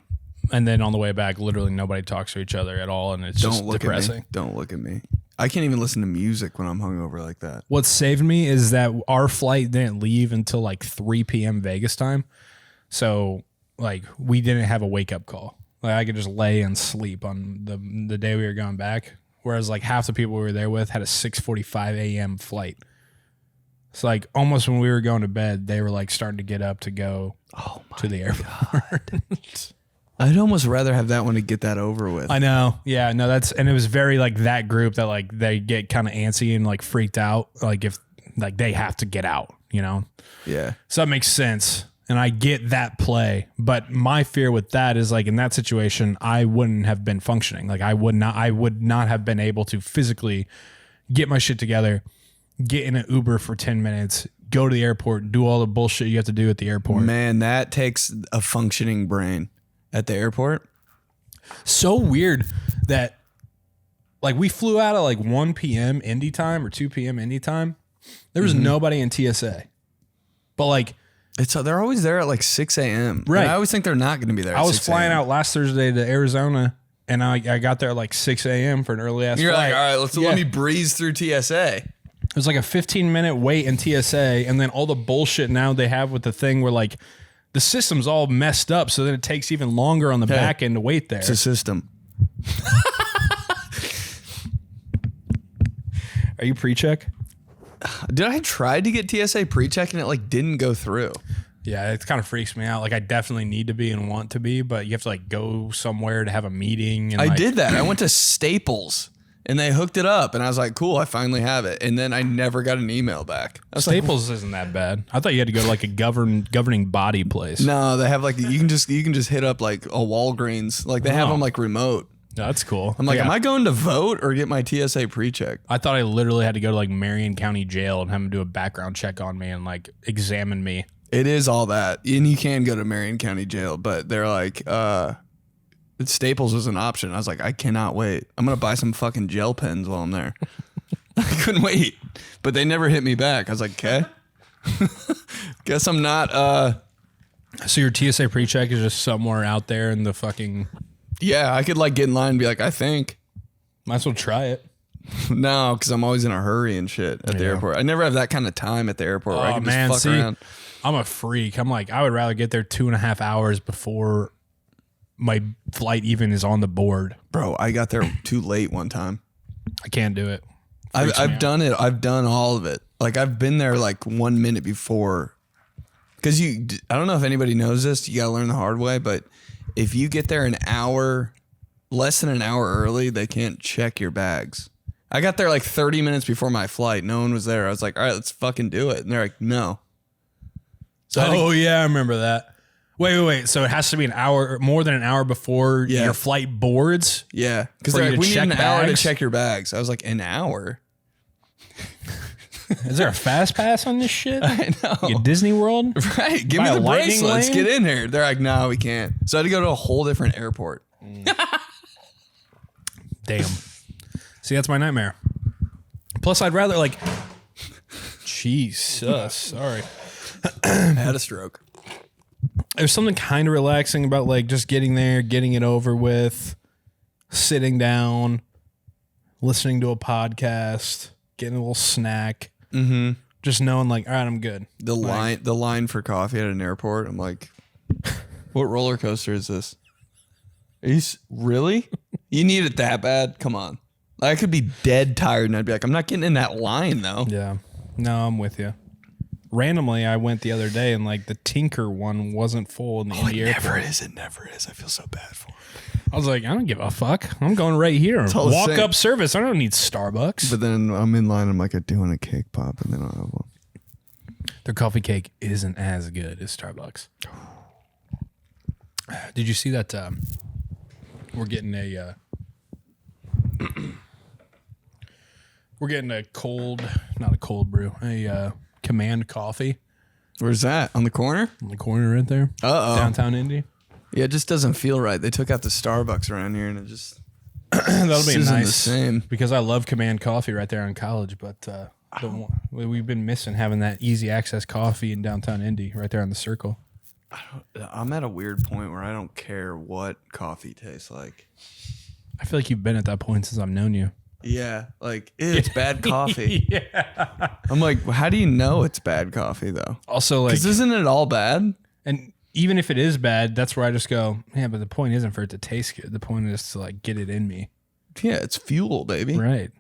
A: And then on the way back, literally nobody talks to each other at all, and it's just depressing.
B: Don't look at me. I can't even listen to music when I'm hungover like that.
A: What saved me is that our flight didn't leave until like 3 p.m. Vegas time. So like we didn't have a wake up call. Like I could just lay and sleep on the day we were going back. Whereas like half the people we were there with had a 6:45 a.m. flight. So like almost when we were going to bed, they were like starting to get up to go to the airport.
B: I'd almost rather have that one to get that over with.
A: I know. Yeah, no, and it was very like that group that like they get kind of antsy and like freaked out. Like if like they have to get out, you know?
B: Yeah.
A: So that makes sense. And I get that play. But my fear with that is like in that situation, I wouldn't have been functioning. Like I would not have been able to physically get my shit together, get in an Uber for 10 minutes, go to the airport, do all the bullshit you have to do at the airport.
B: Man, that takes a functioning brain. At the airport?
A: So weird that like we flew out at like 1 p.m. Indy time or 2 p.m. Indy time. There was nobody in TSA. But like
B: they're always there at like 6 a.m.
A: Right.
B: And I always think they're not going to be there.
A: I was flying out last Thursday to Arizona, and I got there at like 6 a.m. for an early ass
B: You're
A: flight.
B: like, all right, let me breeze through TSA.
A: It was like a 15-minute wait in TSA, and then all the bullshit now they have with the thing where like the system's all messed up, so then it takes even longer on the back end to wait there.
B: It's a system.
A: Are you pre-check?
B: Did I try to get TSA pre-check and it like didn't go through?
A: Yeah, it kind of freaks me out. Like I definitely need to be and want to be, but you have to like go somewhere to have a meeting. And
B: I
A: like,
B: did that. I went to Staples and they hooked it up and I was like, cool, I finally have it. And then I never got an email back.
A: Staples isn't that bad. I thought you had to go to like a governing body place.
B: No, they have like you can just hit up like a Walgreens. Like they have them like remote.
A: No, that's cool.
B: I'm like, am I going to vote or get my TSA pre-check?
A: I thought I literally had to go to like Marion County Jail and have them do a background check on me and like examine me.
B: It is all that. And you can go to Marion County Jail, but they're like, Staples was an option. I was like, I cannot wait. I'm going to buy some fucking gel pens while I'm there. I couldn't wait. But they never hit me back. I was like, okay. Guess I'm not.
A: So your TSA pre-check is just somewhere out there in the fucking...
B: Yeah, I could like get in line and be like, I think.
A: Might as well try it.
B: No, because I'm always in a hurry and shit at the airport. I never have that kind of time at the airport where I can just fuck around.
A: I'm a freak. I'm like, I would rather get there 2.5 hours before my flight even is on the board.
B: Bro, I got there too late one time.
A: I can't do it.
B: I've done it. I've done all of it. Like I've been there like 1 minute before. Because I don't know if anybody knows this. You got to learn the hard way. But if you get there less than an hour early, they can't check your bags. I got there like 30 minutes before my flight. No one was there. I was like, all right, let's fucking do it. And they're like, no.
A: So yeah, I remember that. Wait. So it has to be an hour, more than an hour before your flight boards?
B: Yeah. Because they're like, we need an hour to check your bags. I was like, an hour?
A: Is there a fast pass on this shit?
B: I know.
A: Like at Disney World?
B: Right. Give me the bracelets. Get in here. They're like, no, we can't. So I had to go to a whole different airport.
A: Damn. See, that's my nightmare. Plus, I'd rather like... Jesus. Sorry.
B: I had a stroke.
A: There's something kind of relaxing about like just getting there, getting it over with, sitting down, listening to a podcast, getting a little snack. Mm-hmm. Just knowing like, all right, I'm good.
B: The line for coffee at an airport. I'm like, what roller coaster is this? Are you really? You need it that bad? Come on. I could be dead tired and I'd be like, I'm not getting in that line though.
A: Yeah. No, I'm with you. Randomly, I went the other day and like the Tinker one wasn't full in the Indy airport.
B: It never is. I feel so bad for him.
A: I was like, I don't give a fuck. I'm going right here. Walk up service. I don't need Starbucks.
B: But then I'm in line. I'm like, I do want a cake pop, and then I'll have one.
A: Their coffee cake isn't as good as Starbucks. Did you see that? We're getting a not a cold brew, a Command coffee.
B: Where's that? On the corner?
A: On the corner right there.
B: Uh-oh.
A: Downtown Indy.
B: Yeah, it just doesn't feel right. They took out the Starbucks around here, and it just
A: that'll be
B: isn't
A: nice.
B: The same.
A: Because I love Command coffee right there in college, but we've been missing having that easy access coffee in downtown Indy right there on the Circle.
B: I'm at a weird point where I don't care what coffee tastes like.
A: I feel like you've been at that point since I've known you.
B: Yeah, like it's bad coffee.
A: Yeah.
B: I'm like, how do you know it's bad coffee though?
A: Also, like,
B: because isn't it all bad?
A: And even if it is bad, that's where I just go, yeah, but the point isn't for it to taste good. The point is to like get it in me.
B: Yeah, it's fuel, baby.
A: Right.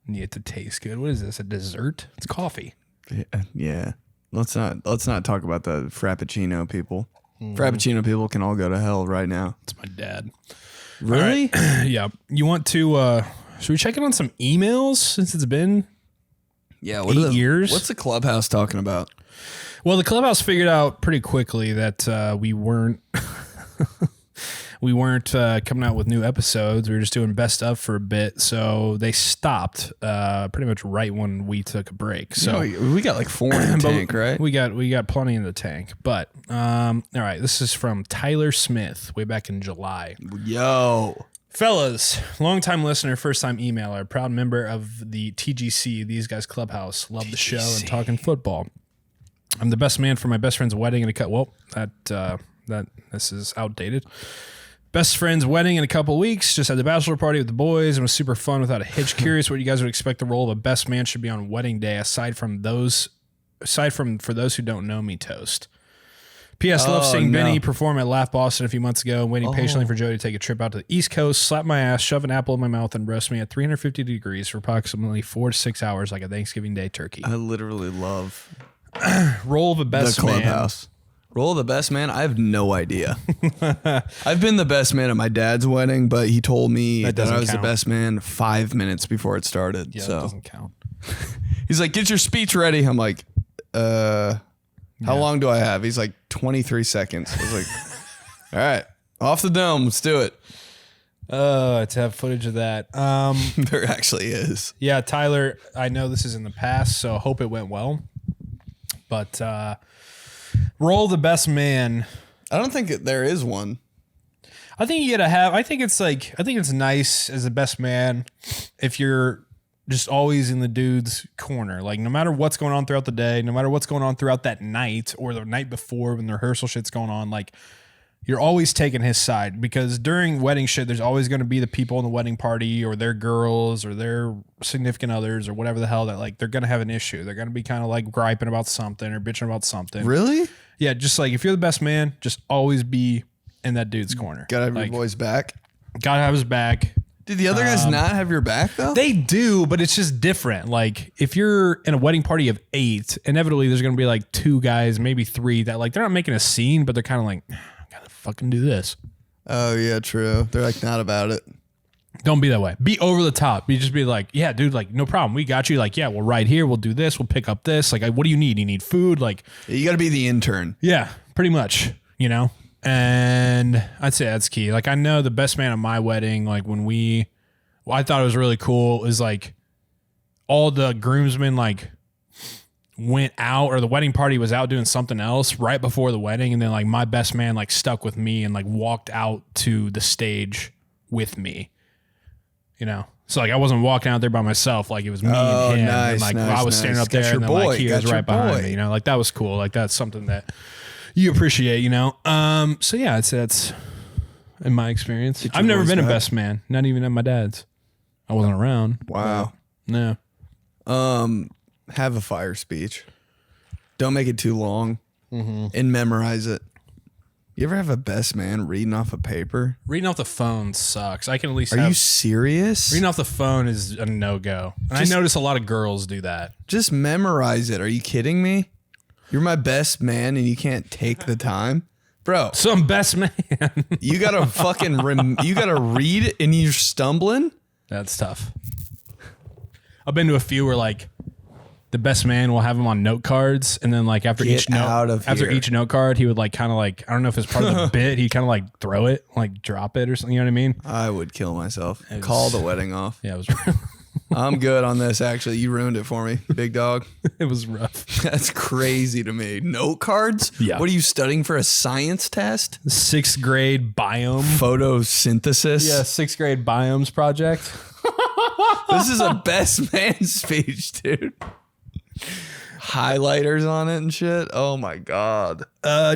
A: Need it to taste good. What is this? A dessert? It's coffee.
B: Yeah. Let's not talk about the Frappuccino people. Frappuccino people can all go to hell right now.
A: It's my dad.
B: Really?
A: Right. Yeah. You want to? Should we check in on some emails since it's been 8 years?
B: What's the Clubhouse talking about?
A: Well, the Clubhouse figured out pretty quickly that we weren't we weren't coming out with new episodes. We were just doing best of for a bit, so they stopped pretty much right when we took a break. So
B: we got like 4 in the tank, right?
A: We got plenty in the tank. But all right, this is from Tyler Smith, way back in July.
B: Yo.
A: Fellas, long-time listener, first-time emailer, proud member of the TGC, These Guys Clubhouse. Love the show and talking football. I'm the best man for my best friend's wedding in a well, this is outdated. Best friend's wedding in a couple weeks. Just had the bachelor party with the boys and was super fun without a hitch. Curious what you guys would expect the role of a best man should be on wedding day, aside from for those who don't know me, toast. P.S. Love seeing Benny perform at Laugh Boston a few months ago, waiting patiently for Joey to take a trip out to the East Coast, slap my ass, shove an apple in my mouth, and roast me at 350 degrees for approximately 4 to 6 hours like a Thanksgiving Day turkey.
B: I literally love
A: role of a best
B: the clubhouse. Role of the best man? I have no idea. I've been the best man at my dad's wedding, but he told me that I was the best man 5 minutes before it started.
A: Yeah,
B: so
A: that doesn't count.
B: He's like, get your speech ready. I'm like, how long do I have? He's like, 23 seconds. I was like, all right, off the dome. Let's do it.
A: To have footage of that.
B: There actually is.
A: Yeah, Tyler, I know this is in the past, so hope it went well. But role of the best man.
B: I don't think there is one.
A: I think you gotta have. I think it's nice as the best man if you're just always in the dude's corner. Like no matter what's going on throughout the day, no matter what's going on throughout that night or the night before when the rehearsal shit's going on, like you're always taking his side, because during wedding shit, there's always going to be the people in the wedding party or their girls or their significant others or whatever the hell that like they're going to have an issue. They're going to be kind of like griping about something or bitching about something.
B: Really?
A: Yeah. Just like if you're the best man, just always be in that dude's corner.
B: Gotta have
A: like,
B: your boy's back.
A: Gotta have his back.
B: Did the other guys not have your back though?
A: They do, but it's just different. Like if you're in a wedding party of 8, inevitably there's going to be like 2 guys, maybe 3 that like they're not making a scene, but they're kind of like, gotta fucking do this.
B: Oh yeah, true. They're like not about it.
A: Don't be that way. Be over the top. You just be like, yeah, dude, like no problem. We got you. Like, yeah, we'll ride here. We'll do this. We'll pick up this. Like, what do you need? You need food? Like,
B: yeah, you got to be the intern.
A: Yeah, pretty much. You know, and I'd say that's key. Like, I know the best man at my wedding. Like when I thought it was really cool is like all the groomsmen like went out, or the wedding party was out doing something else right before the wedding, and then like my best man like stuck with me and like walked out to the stage with me, you know. So like I wasn't walking out there by myself, like it was me and him.
B: Nice,
A: and like
B: nice,
A: I was standing up there and then like he was right behind me, you know. Like that was cool. Like that's something that you appreciate, you know. So yeah, I'd say that's in my experience. I've never been a best man, not even at my dad's. I wasn't around.
B: Wow.
A: No.
B: Have a fire speech. Don't make it too long, and memorize it. You ever have a best man reading off a paper?
A: Reading off the phone sucks. I can at least
B: Are you serious?
A: Reading off the phone is a no-go. And I notice a lot of girls do that.
B: Just memorize it. Are you kidding me? You're my best man and you can't take the time? Bro.
A: Some best man.
B: You got to fucking you got to read it and you're stumbling?
A: That's tough. I've been to a few where like the best man will have them on note cards, and then like after each note card, he would like kind of like, I don't know if it's part of the bit, he kind of like throw it, like drop it or something. You know what I mean?
B: I would kill myself. Call the wedding off.
A: Yeah, it was.
B: I'm good on this. Actually, you ruined it for me, big dog.
A: It was rough.
B: That's crazy to me. Note cards?
A: Yeah.
B: What are you studying for, a science test?
A: 6th grade biome
B: photosynthesis.
A: Yeah, 6th grade biomes project.
B: This is a best man speech, dude. Highlighters on it and shit. Oh my god.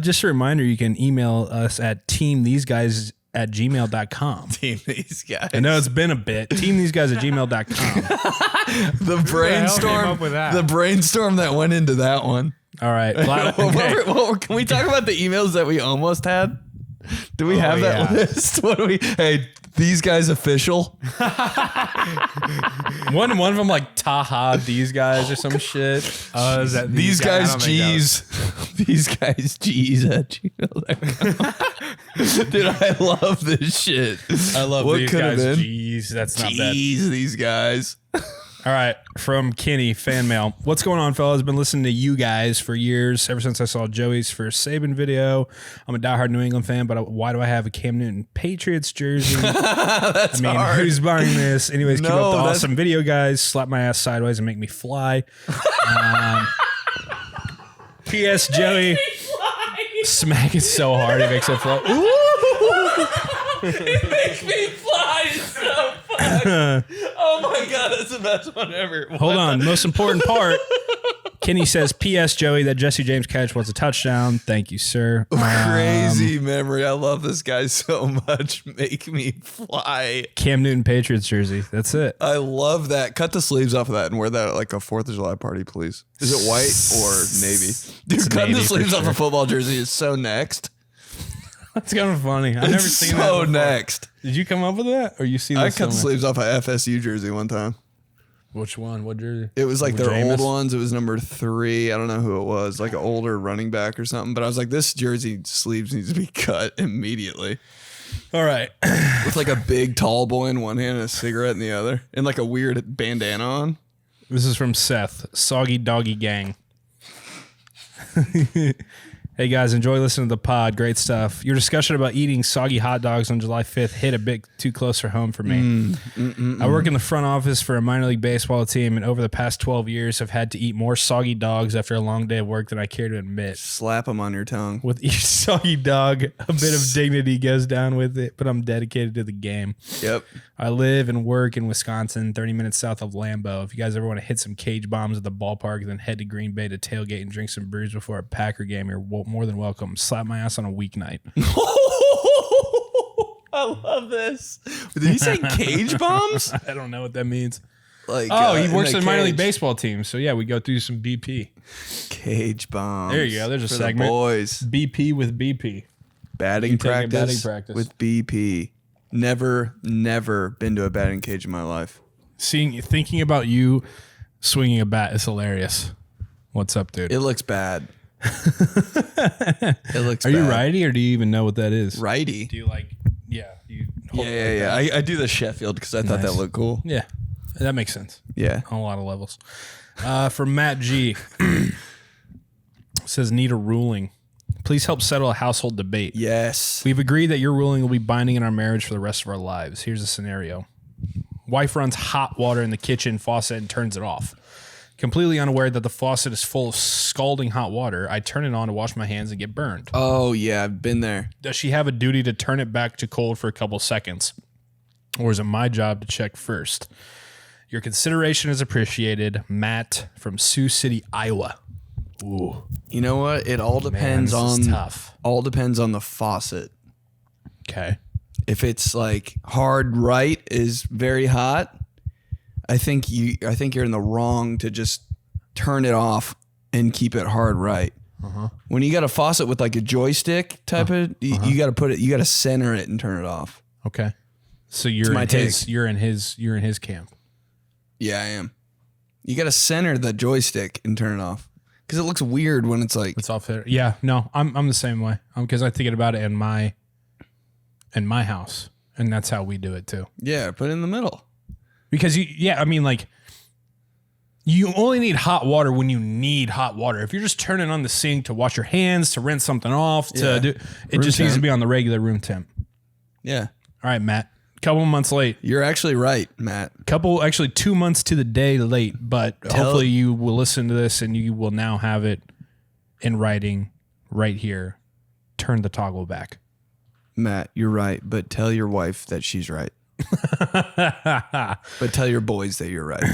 A: Just a reminder, you can email us at teamtheseguys@gmail.com.
B: Team these guys.
A: I know it's been a bit. Teamtheseguys@gmail.com.
B: The brainstorm that went into that one.
A: All right.
B: Can we talk about the emails that we almost had? Do we have that list? What do we? Hey, these guys official.
A: one of them like Taha, these guys or some shit.
B: Is that these guys G's? These guys G's at gmail.com. Dude, I love this shit.
A: I love these guys G's. That's not bad.
B: These guys.
A: All right, from Kenny, fan mail. What's going on, fellas? Been listening to you guys for years, ever since I saw Joey's first Saban video. I'm a diehard New England fan, but why do I have a Cam Newton Patriots jersey?
B: That's hard.
A: Who's buying this? Anyways, keep up the awesome video, guys. Slap my ass sideways and make me fly. P.S. Joey, smack it so hard it makes it fly.
B: It makes me fly so fun. Oh my God, that's the best one ever.
A: Hold on. Most important part. Kenny says, P.S. Joey, that Jesse James catch was a touchdown. Thank you, sir.
B: Crazy memory. I love this guy so much. Make me fly.
A: Cam Newton Patriots jersey. That's it.
B: I love that. Cut the sleeves off of that and wear that at like a 4th of July party, please. Is it white or navy? Dude, cutting the sleeves off a football jersey is so next.
A: That's kind of funny. I've never seen that before.
B: Next.
A: Did you come up with that? Or you see this
B: I cut
A: somewhere?
B: the sleeves off a FSU jersey one time.
A: Which one? What jersey?
B: It was like their
A: Jameis?
B: old ones. It was number 3. I don't know who it was. Like an older running back or something. But I was like, this jersey sleeves needs to be cut immediately.
A: All right.
B: With like a big tall boy in one hand and a cigarette in the other. And like a weird bandana on.
A: This is from Seth. Soggy Doggy Gang. Hey guys, enjoy listening to the pod. Great stuff. Your discussion about eating soggy hot dogs on July 5th hit a bit too close for home for me. I work in the front office for a minor league baseball team, and over the past 12 years, I've had to eat more soggy dogs after a long day of work than I care to admit.
B: Slap them on your tongue.
A: With each soggy dog, a bit of dignity goes down with it, but I'm dedicated to the game.
B: Yep.
A: I live and work in Wisconsin, 30 minutes south of Lambeau. If you guys ever want to hit some cage bombs at the ballpark, then head to Green Bay to tailgate and drink some brews before a Packer game, you're more than welcome. Slap my ass on a weeknight.
B: I love this. Did he say cage bombs?
A: I don't know what that means.
B: Like,
A: he works in a minor league baseball team. So yeah, we go through some BP.
B: Cage bombs.
A: There you go. There's a
B: for
A: segment.
B: The boys.
A: BP with BP.
B: Batting practice
A: practice
B: with BP. Never been to a batting cage in my life.
A: Thinking about you swinging a bat is hilarious. What's up, dude?
B: It looks bad. It looks
A: Are
B: bad.
A: you righty or do you even know what that is?
B: Righty.
A: Do you like, yeah. You hold it like
B: Yeah.
A: that?
B: I do the Sheffield because I thought that looked cool.
A: Yeah. That makes sense.
B: Yeah.
A: On a lot of levels. From Matt G. Says, need a ruling. Please help settle a household debate.
B: Yes.
A: We've agreed that your ruling will be binding in our marriage for the rest of our lives. Here's a scenario. Wife runs hot water in the kitchen faucet and turns it off. Completely unaware that the faucet is full of scalding hot water, I turn it on to wash my hands and get burned.
B: Oh, yeah. I've been there.
A: Does she have a duty to turn it back to cold for a couple seconds? Or is it my job to check first? Your consideration is appreciated. Matt from Sioux City, Iowa. Ooh.
B: You know what? It all depends
A: this is
B: on
A: tough.
B: All depends on the faucet.
A: Okay.
B: If it's like hard right is very hot, I think you're in the wrong to just turn it off and keep it hard right. When you got a faucet with like a joystick type of, you got to put it, you got to center it and turn it off.
A: Okay. So you're in his camp.
B: Yeah, I am. You got to center the joystick and turn it off because it looks weird when it's like
A: It's off there. Yeah, no, I'm the same way. Because I'm thinking about it in my house, and that's how we do it too.
B: yeah, put it in the middle.
A: Because you only need hot water when you need hot water. If you're just turning on the sink to wash your hands, to rinse something off,
B: Yeah.
A: it just needs to be on the regular room temp.
B: Yeah,
A: All right, Matt. Couple months late.
B: you're actually right, Matt.
A: Actually 2 months to the day late, but hopefully you will listen to this and you will now have it in writing right here. Turn the toggle back.
B: Matt, you're right, but tell your wife that she's right. But tell your boys that you're right.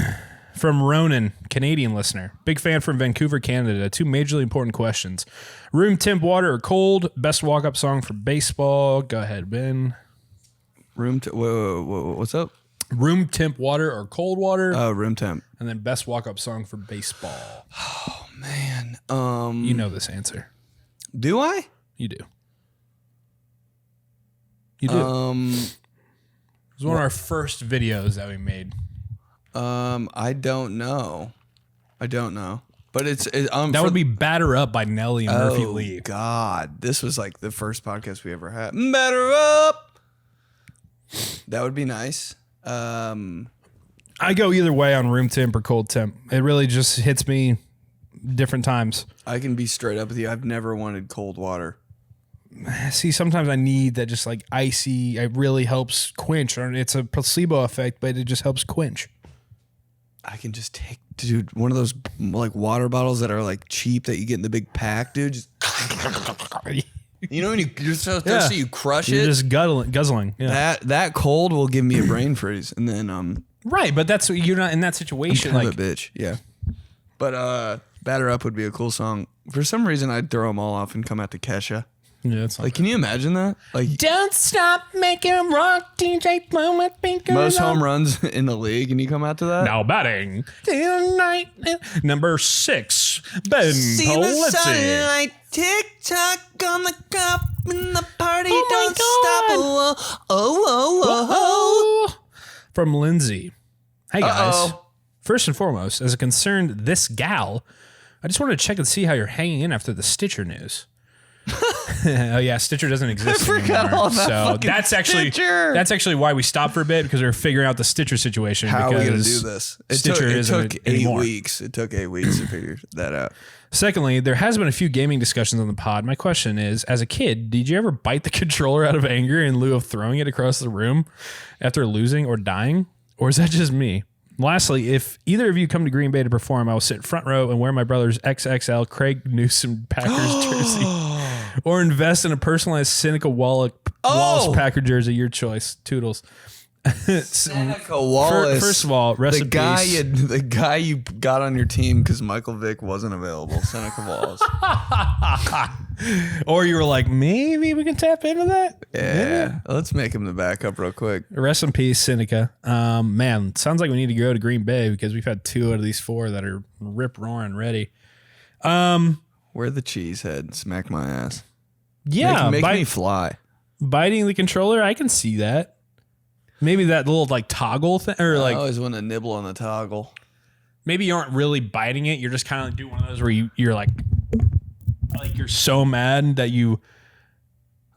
A: From Ronan, Canadian listener. Big fan from Vancouver, Canada. 2 majorly important questions. Room temp water or cold? Best walk-up song for baseball? Go ahead, Ben.
B: Whoa, what's up?
A: Room temp water or cold water?
B: Oh, room temp.
A: And then best walk-up song for baseball.
B: Oh man.
A: You know this answer.
B: Do I?
A: You do. You do. It was one of our first videos that we made.
B: I don't know. But
A: That would be Batter Up by Nelly and Murphy Lee.
B: God, this was like the first podcast we ever had. Batter Up. That would be nice.
A: I go either way on room temp or cold temp. It really just hits me different times.
B: I can be straight up with you. I've never wanted cold water.
A: See, sometimes I need that just like icy. It really helps quench. It's a placebo effect, but it just helps quench.
B: I can just take, dude, one of those like water bottles that are like cheap that you get in the big pack, dude. Just you know when you're so thirsty, you crush
A: You're
B: it.
A: just guzzling. Yeah.
B: That cold will give me a brain freeze, and then
A: Right, but that's you're not in that situation.
B: I'm kind
A: Like
B: of a bitch, yeah. But Batter Up would be a cool song. For some reason, I'd throw them all off and come out to Kesha.
A: yeah, it's
B: Like, can you imagine that? Like,
A: don't stop making rock, DJ Moment.
B: most home runs in the league, and you come out to that?
A: Now batting tonight, number 6, Ben
B: See the
A: Polizzi.
B: sunlight tick tock on the cup, and the party
A: Oh my
B: don't stop. Oh.
A: From Lindsay. Hey guys.
B: Uh-oh.
A: First and foremost, as a concerned this gal, I just wanted to check and see how you're hanging in after the Stitcher news. Oh yeah, Stitcher doesn't exist
B: forgot
A: anymore.
B: all that
A: So
B: fucking
A: that's actually why we stopped for a bit, because we were figuring out the Stitcher situation.
B: How are we going to
A: because
B: do this?
A: Stitcher
B: it
A: isn't
B: took 8
A: anymore.
B: weeks. It took 8 weeks to figure that out.
A: Secondly, there has been a few gaming discussions on the pod. My question is, as a kid, did you ever bite the controller out of anger in lieu of throwing it across the room after losing or dying? Or is that just me? Lastly, if either of you come to Green Bay to perform, I will sit front row and wear my brother's XXL Craig Newsom Packers jersey. Or invest in a personalized Seneca Wallace Packer jersey, your choice. Toodles.
B: Seneca Wallace.
A: First of all, rest in peace.
B: The guy you got on your team because Michael Vick wasn't available. Seneca Wallace.
A: Or you were like, maybe we can tap into that?
B: Yeah. Let's make him the backup real quick.
A: Rest in peace, Seneca. Man, sounds like we need to go to Green Bay because we've had 2 out of these 4 that are rip-roaring ready.
B: Wear the cheese head. Smack my ass.
A: Yeah.
B: Make me fly.
A: Biting the controller, I can see that. Maybe that little like toggle thing, or like
B: I always want to nibble on the toggle.
A: maybe you aren't really biting it. You're just kind of doing one of those where you're like you're so mad that you.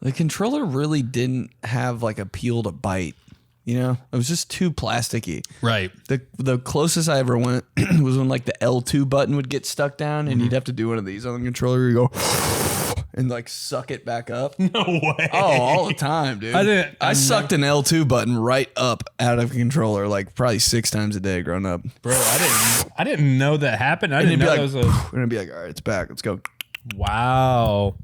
B: The controller really didn't have like a peel to bite. You know, it was just too plasticky.
A: Right.
B: The closest I ever went was when like the L2 button would get stuck down, and you'd have to do one of these on the controller. You go and like suck it back up.
A: No way.
B: Oh, all the time, dude. I sucked an L2 button right up out of a controller like probably 6 times a day growing up.
A: Bro, I didn't know that happened. I didn't know that was a.
B: And I'd be like, all right, it's back. Let's go.
A: Wow.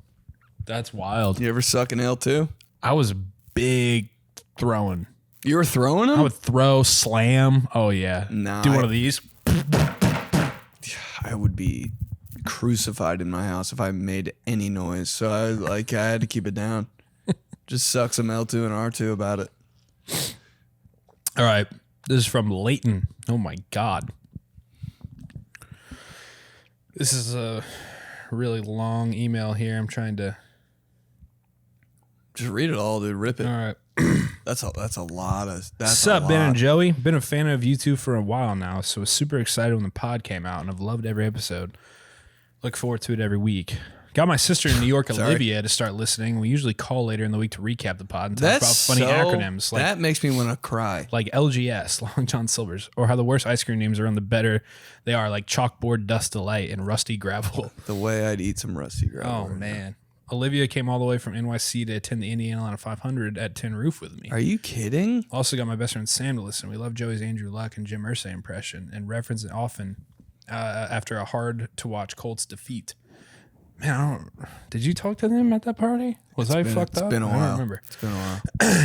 A: That's wild.
B: You ever suck an L2?
A: I was big throwing.
B: You were throwing them?
A: I would throw, slam. Oh yeah.
B: Nah,
A: Do one of these.
B: I would be crucified in my house if I made any noise. So I had to keep it down. Just suck some L2 and R2 about it.
A: All right. This is from Leighton. Oh my God. This is a really long email here. I'm trying to.
B: Just read it all, dude. Rip it.
A: All right.
B: That's a lot of.
A: What's up, Ben and Joey? Been a fan of you two for a while now, so I was super excited when the pod came out, and I've loved every episode. Look forward to it every week. Got my sister in New York, Olivia, to start listening. We usually call later in the week to recap the pod and talk about funny acronyms. Like,
B: that makes me want to cry.
A: like LGS, Long John Silver's, or how the worst ice cream names are on the better they are, like Chalkboard Dust Delight and Rusty Gravel.
B: The way I'd eat some Rusty Gravel.
A: Oh, man. Olivia came all the way from NYC to attend the Indiana 500 at Tin Roof with me.
B: Are you kidding?
A: Also got my best friend Sam to listen. We love Joey's Andrew Luck and Jim Irsay impression and reference it often after a hard-to-watch Colts defeat. Man, did you talk to them at that party? Was I fucked up?
B: It's been a while.
A: I don't remember.
B: It's been a while.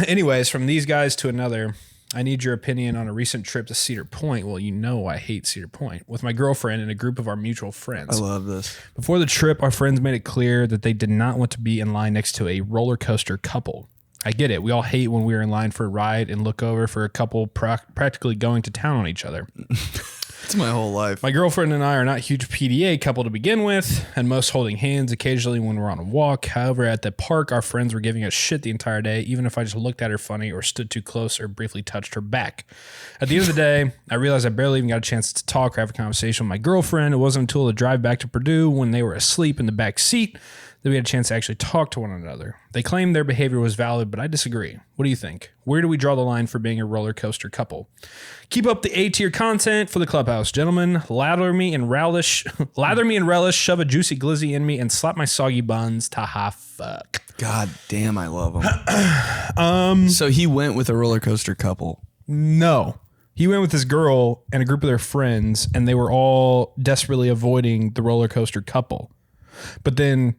A: Anyways, from these guys to another, I need your opinion on a recent trip to Cedar Point. Well, you know I hate Cedar Point. With my girlfriend and a group of our mutual friends.
B: I love this.
A: Before the trip, our friends made it clear that they did not want to be in line next to a roller coaster couple. I get it. We all hate when we're in line for a ride and look over for a couple practically going to town on each other.
B: It's my whole life.
A: My girlfriend and I are not a huge PDA couple to begin with, and most holding hands occasionally when we're on a walk. However, at the park, our friends were giving us shit the entire day, even if I just looked at her funny or stood too close or briefly touched her back. At the end of the day, I realized I barely even got a chance to talk or have a conversation with my girlfriend. It wasn't until the drive back to Purdue when they were asleep in the back seat that we had a chance to actually talk to one another. They claimed their behavior was valid, but I disagree. What do you think? Where do we draw the line for being a roller coaster couple? Keep up the A-tier content for the clubhouse, gentlemen. Lather me and relish, shove a juicy glizzy in me, and slap my soggy buns. Taha fuck.
B: God damn, I love him. So he went with a roller coaster couple.
A: No. He went with this girl and a group of their friends, and they were all desperately avoiding the roller coaster couple. But then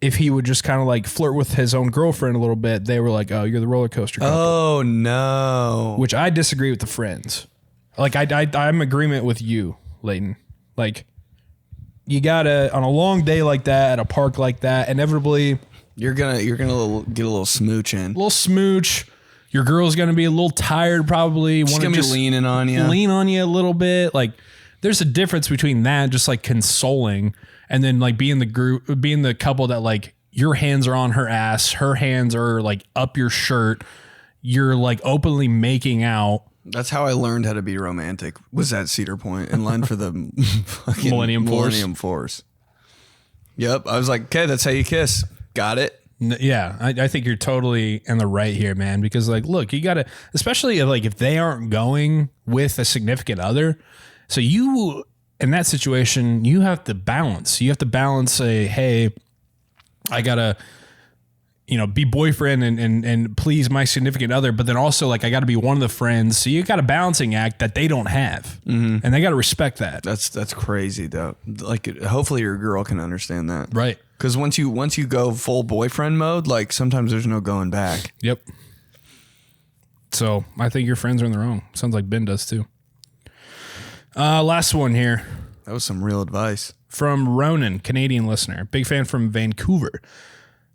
A: if he would just kind of like flirt with his own girlfriend a little bit, they were like, oh, you're the roller coaster couple.
B: Oh, no.
A: Which I disagree with the friends. Like, I'm in agreement with you, Leighton. Like, you gotta, on a long day like that, at a park like that, inevitably...
B: You're gonna get a little smooch in.
A: A little smooch. Your girl's going to be a little tired probably.
B: She's going to be leaning on you.
A: Lean on you a little bit. Like, there's a difference between that, just like consoling, and then like being the couple that like your hands are on her ass, her hands are like up your shirt. You're like openly making out.
B: That's how I learned how to be romantic, was at Cedar Point in line for the fucking
A: Millennium
B: Force. Yep. I was like, okay, that's how you kiss. Got it.
A: Yeah, I think you're totally in the right here, man, because like, look, you got to, especially like if they aren't going with a significant other. So you, in that situation, you have to balance. You have to balance hey, I got to, be boyfriend and please my significant other. But then also like, I got to be one of the friends. So you got a balancing act that they don't have. Mm-hmm. And they got to respect that.
B: That's crazy though. Like hopefully your girl can understand that.
A: Right.
B: Because once you go full boyfriend mode, like sometimes there's no going back.
A: Yep. So I think your friends are in the wrong. Sounds like Ben does too. Last one here.
B: That was some real advice.
A: From Ronan, Canadian listener. Big fan from Vancouver.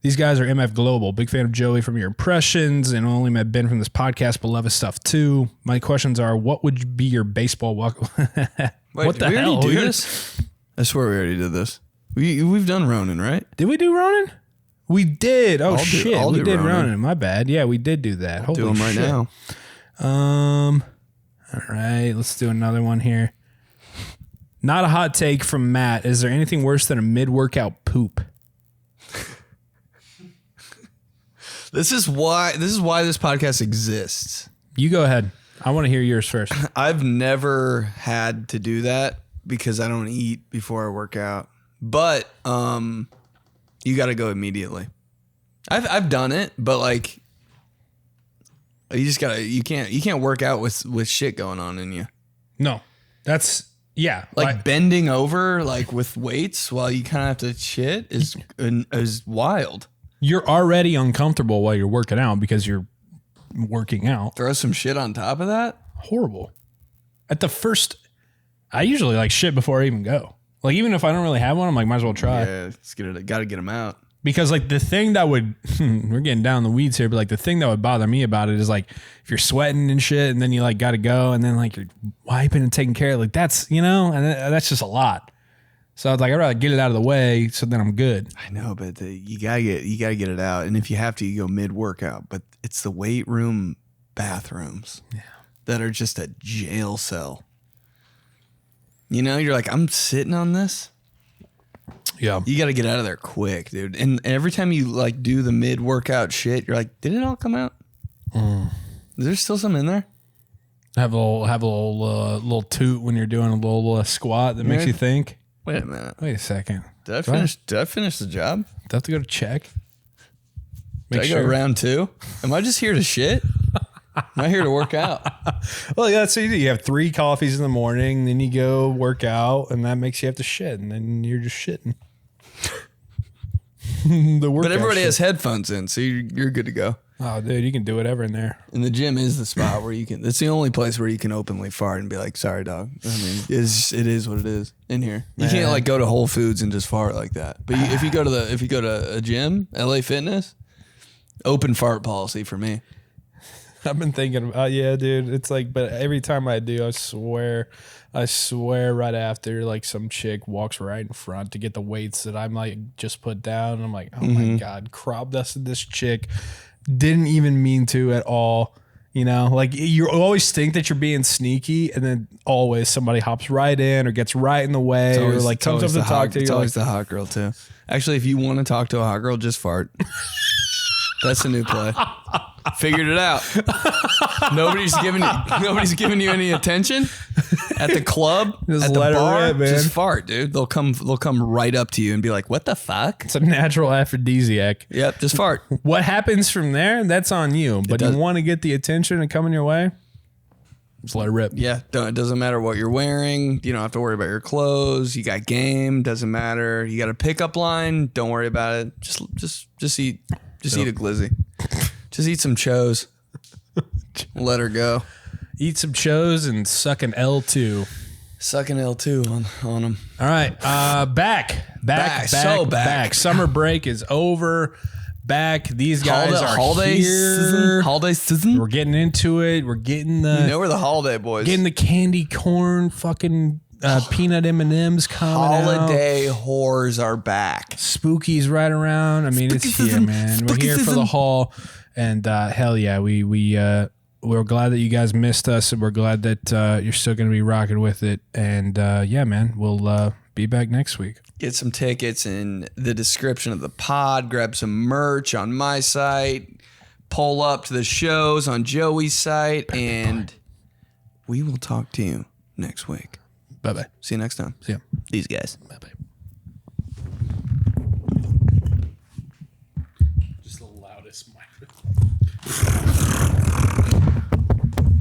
A: These guys are MF Global. Big fan of Joey from your impressions, and only met Ben from this podcast, but love his stuff too. My questions are, what would be your baseball walk?
B: Wait, what the hell? Did we do this? I swear we already did this. We've done Ronan, right?
A: Did we do Ronan? We did. Oh, shit. We did
B: Ronan.
A: My bad. Yeah, we did do that. Holy
B: do them right now.
A: All right. Let's do another one here. Not a hot take from Matt. Is there anything worse than a mid-workout poop?
B: This is why this podcast exists.
A: You go ahead. I want to hear yours first.
B: I've never had to do that because I don't eat before I work out. But you got to go immediately. I've done it, but like you can't work out with shit going on in you.
A: No. That's
B: like bending over like with weights while you kind of have to shit is wild.
A: You're already uncomfortable while you're working out because you're working out.
B: Throw some shit on top of that?
A: Horrible. I usually like shit before I even go. Like, even if I don't really have one, I'm like, might as well try.
B: Yeah, got to get them out.
A: Because like the thing that would, we're getting down the weeds here, but like the thing that would bother me about it is like if you're sweating and shit and then you like got to go and then like you're wiping and taking care of, like that's, and that's just a lot. So I was like, I'd rather get it out of the way so then I'm good.
B: I know, but you gotta get it out. And if you have to, you go mid-workout. But it's the weight room bathrooms that are just a jail cell. You're like, I'm sitting on this.
A: Yeah.
B: You got to get out of there quick, dude. And every time you like do the mid-workout shit, you're like, did it all come out? Is there still some in there?
A: Have a little toot when you're doing a little squat that makes you think.
B: Wait a minute.
A: Wait a second.
B: Did I finish the job?
A: Do I have to go to check?
B: Did I go round 2? Am I just here to shit? Am I here to work out?
A: Well, yeah, that's easy. You have 3 coffees in the morning, then you go work out, and that makes you have to shit, and then you're just shitting.
B: But everybody has headphones in, so you're good to go.
A: Oh, dude, you can do whatever in there.
B: And the gym is the spot where you can. It's the only place where you can openly fart and be like, "Sorry, dog." I mean, it is what it is in here. You can't like go to Whole Foods and just fart like that. But if you go to a gym, LA Fitness, open fart policy for me.
A: I've been thinking about, dude. It's like, but every time I do, I swear right after, like some chick walks right in front to get the weights that I'm like just put down. And I'm like, oh my God, crop dusted this chick. Didn't even mean to at all. You know, like you always think that you're being sneaky, and then always somebody hops right in or gets right in the way, or like comes up to talk to you.
B: It's always the hot girl too. Actually, if you want to talk to a hot girl, just fart. That's a new play. Figured it out. Nobody's giving you any attention at the club,
A: just
B: at the
A: let her
B: bar.
A: rip, man.
B: Just fart, dude. They'll come right up to you and be like, "What the fuck?"
A: It's a natural aphrodisiac.
B: Yep, just fart.
A: What happens from there? That's on you. But you want to get the attention and coming your way? Just let it rip.
B: Yeah, it doesn't matter what you're wearing. You don't have to worry about your clothes. You got game. Doesn't matter. You got a pickup line. Don't worry about it. Just eat a glizzy. Just eat some Chos. Let her go.
A: Eat some Chos and suck an L2.
B: Suck an L2 on them.
A: All right. Back. Summer break is over. Back. These guys are here.
B: Holiday season.
A: We're getting into it. We're getting the
B: we're the holiday boys.
A: Getting the candy corn fucking peanut M&Ms coming
B: Holiday
A: out.
B: whores are back.
A: Spooky's right around. I mean, it's here, man. We're here for the haul. And hell yeah, we're glad that you guys missed us, and we're glad that you're still going to be rocking with it. And yeah, man, we'll be back next week.
B: Get some tickets in the description of the pod. Grab some merch on my site. Pull up to the shows on Joey's site. And we will talk to you next week.
A: Bye-bye.
B: See you next time.
A: See ya.
B: These guys.
A: Bye-bye.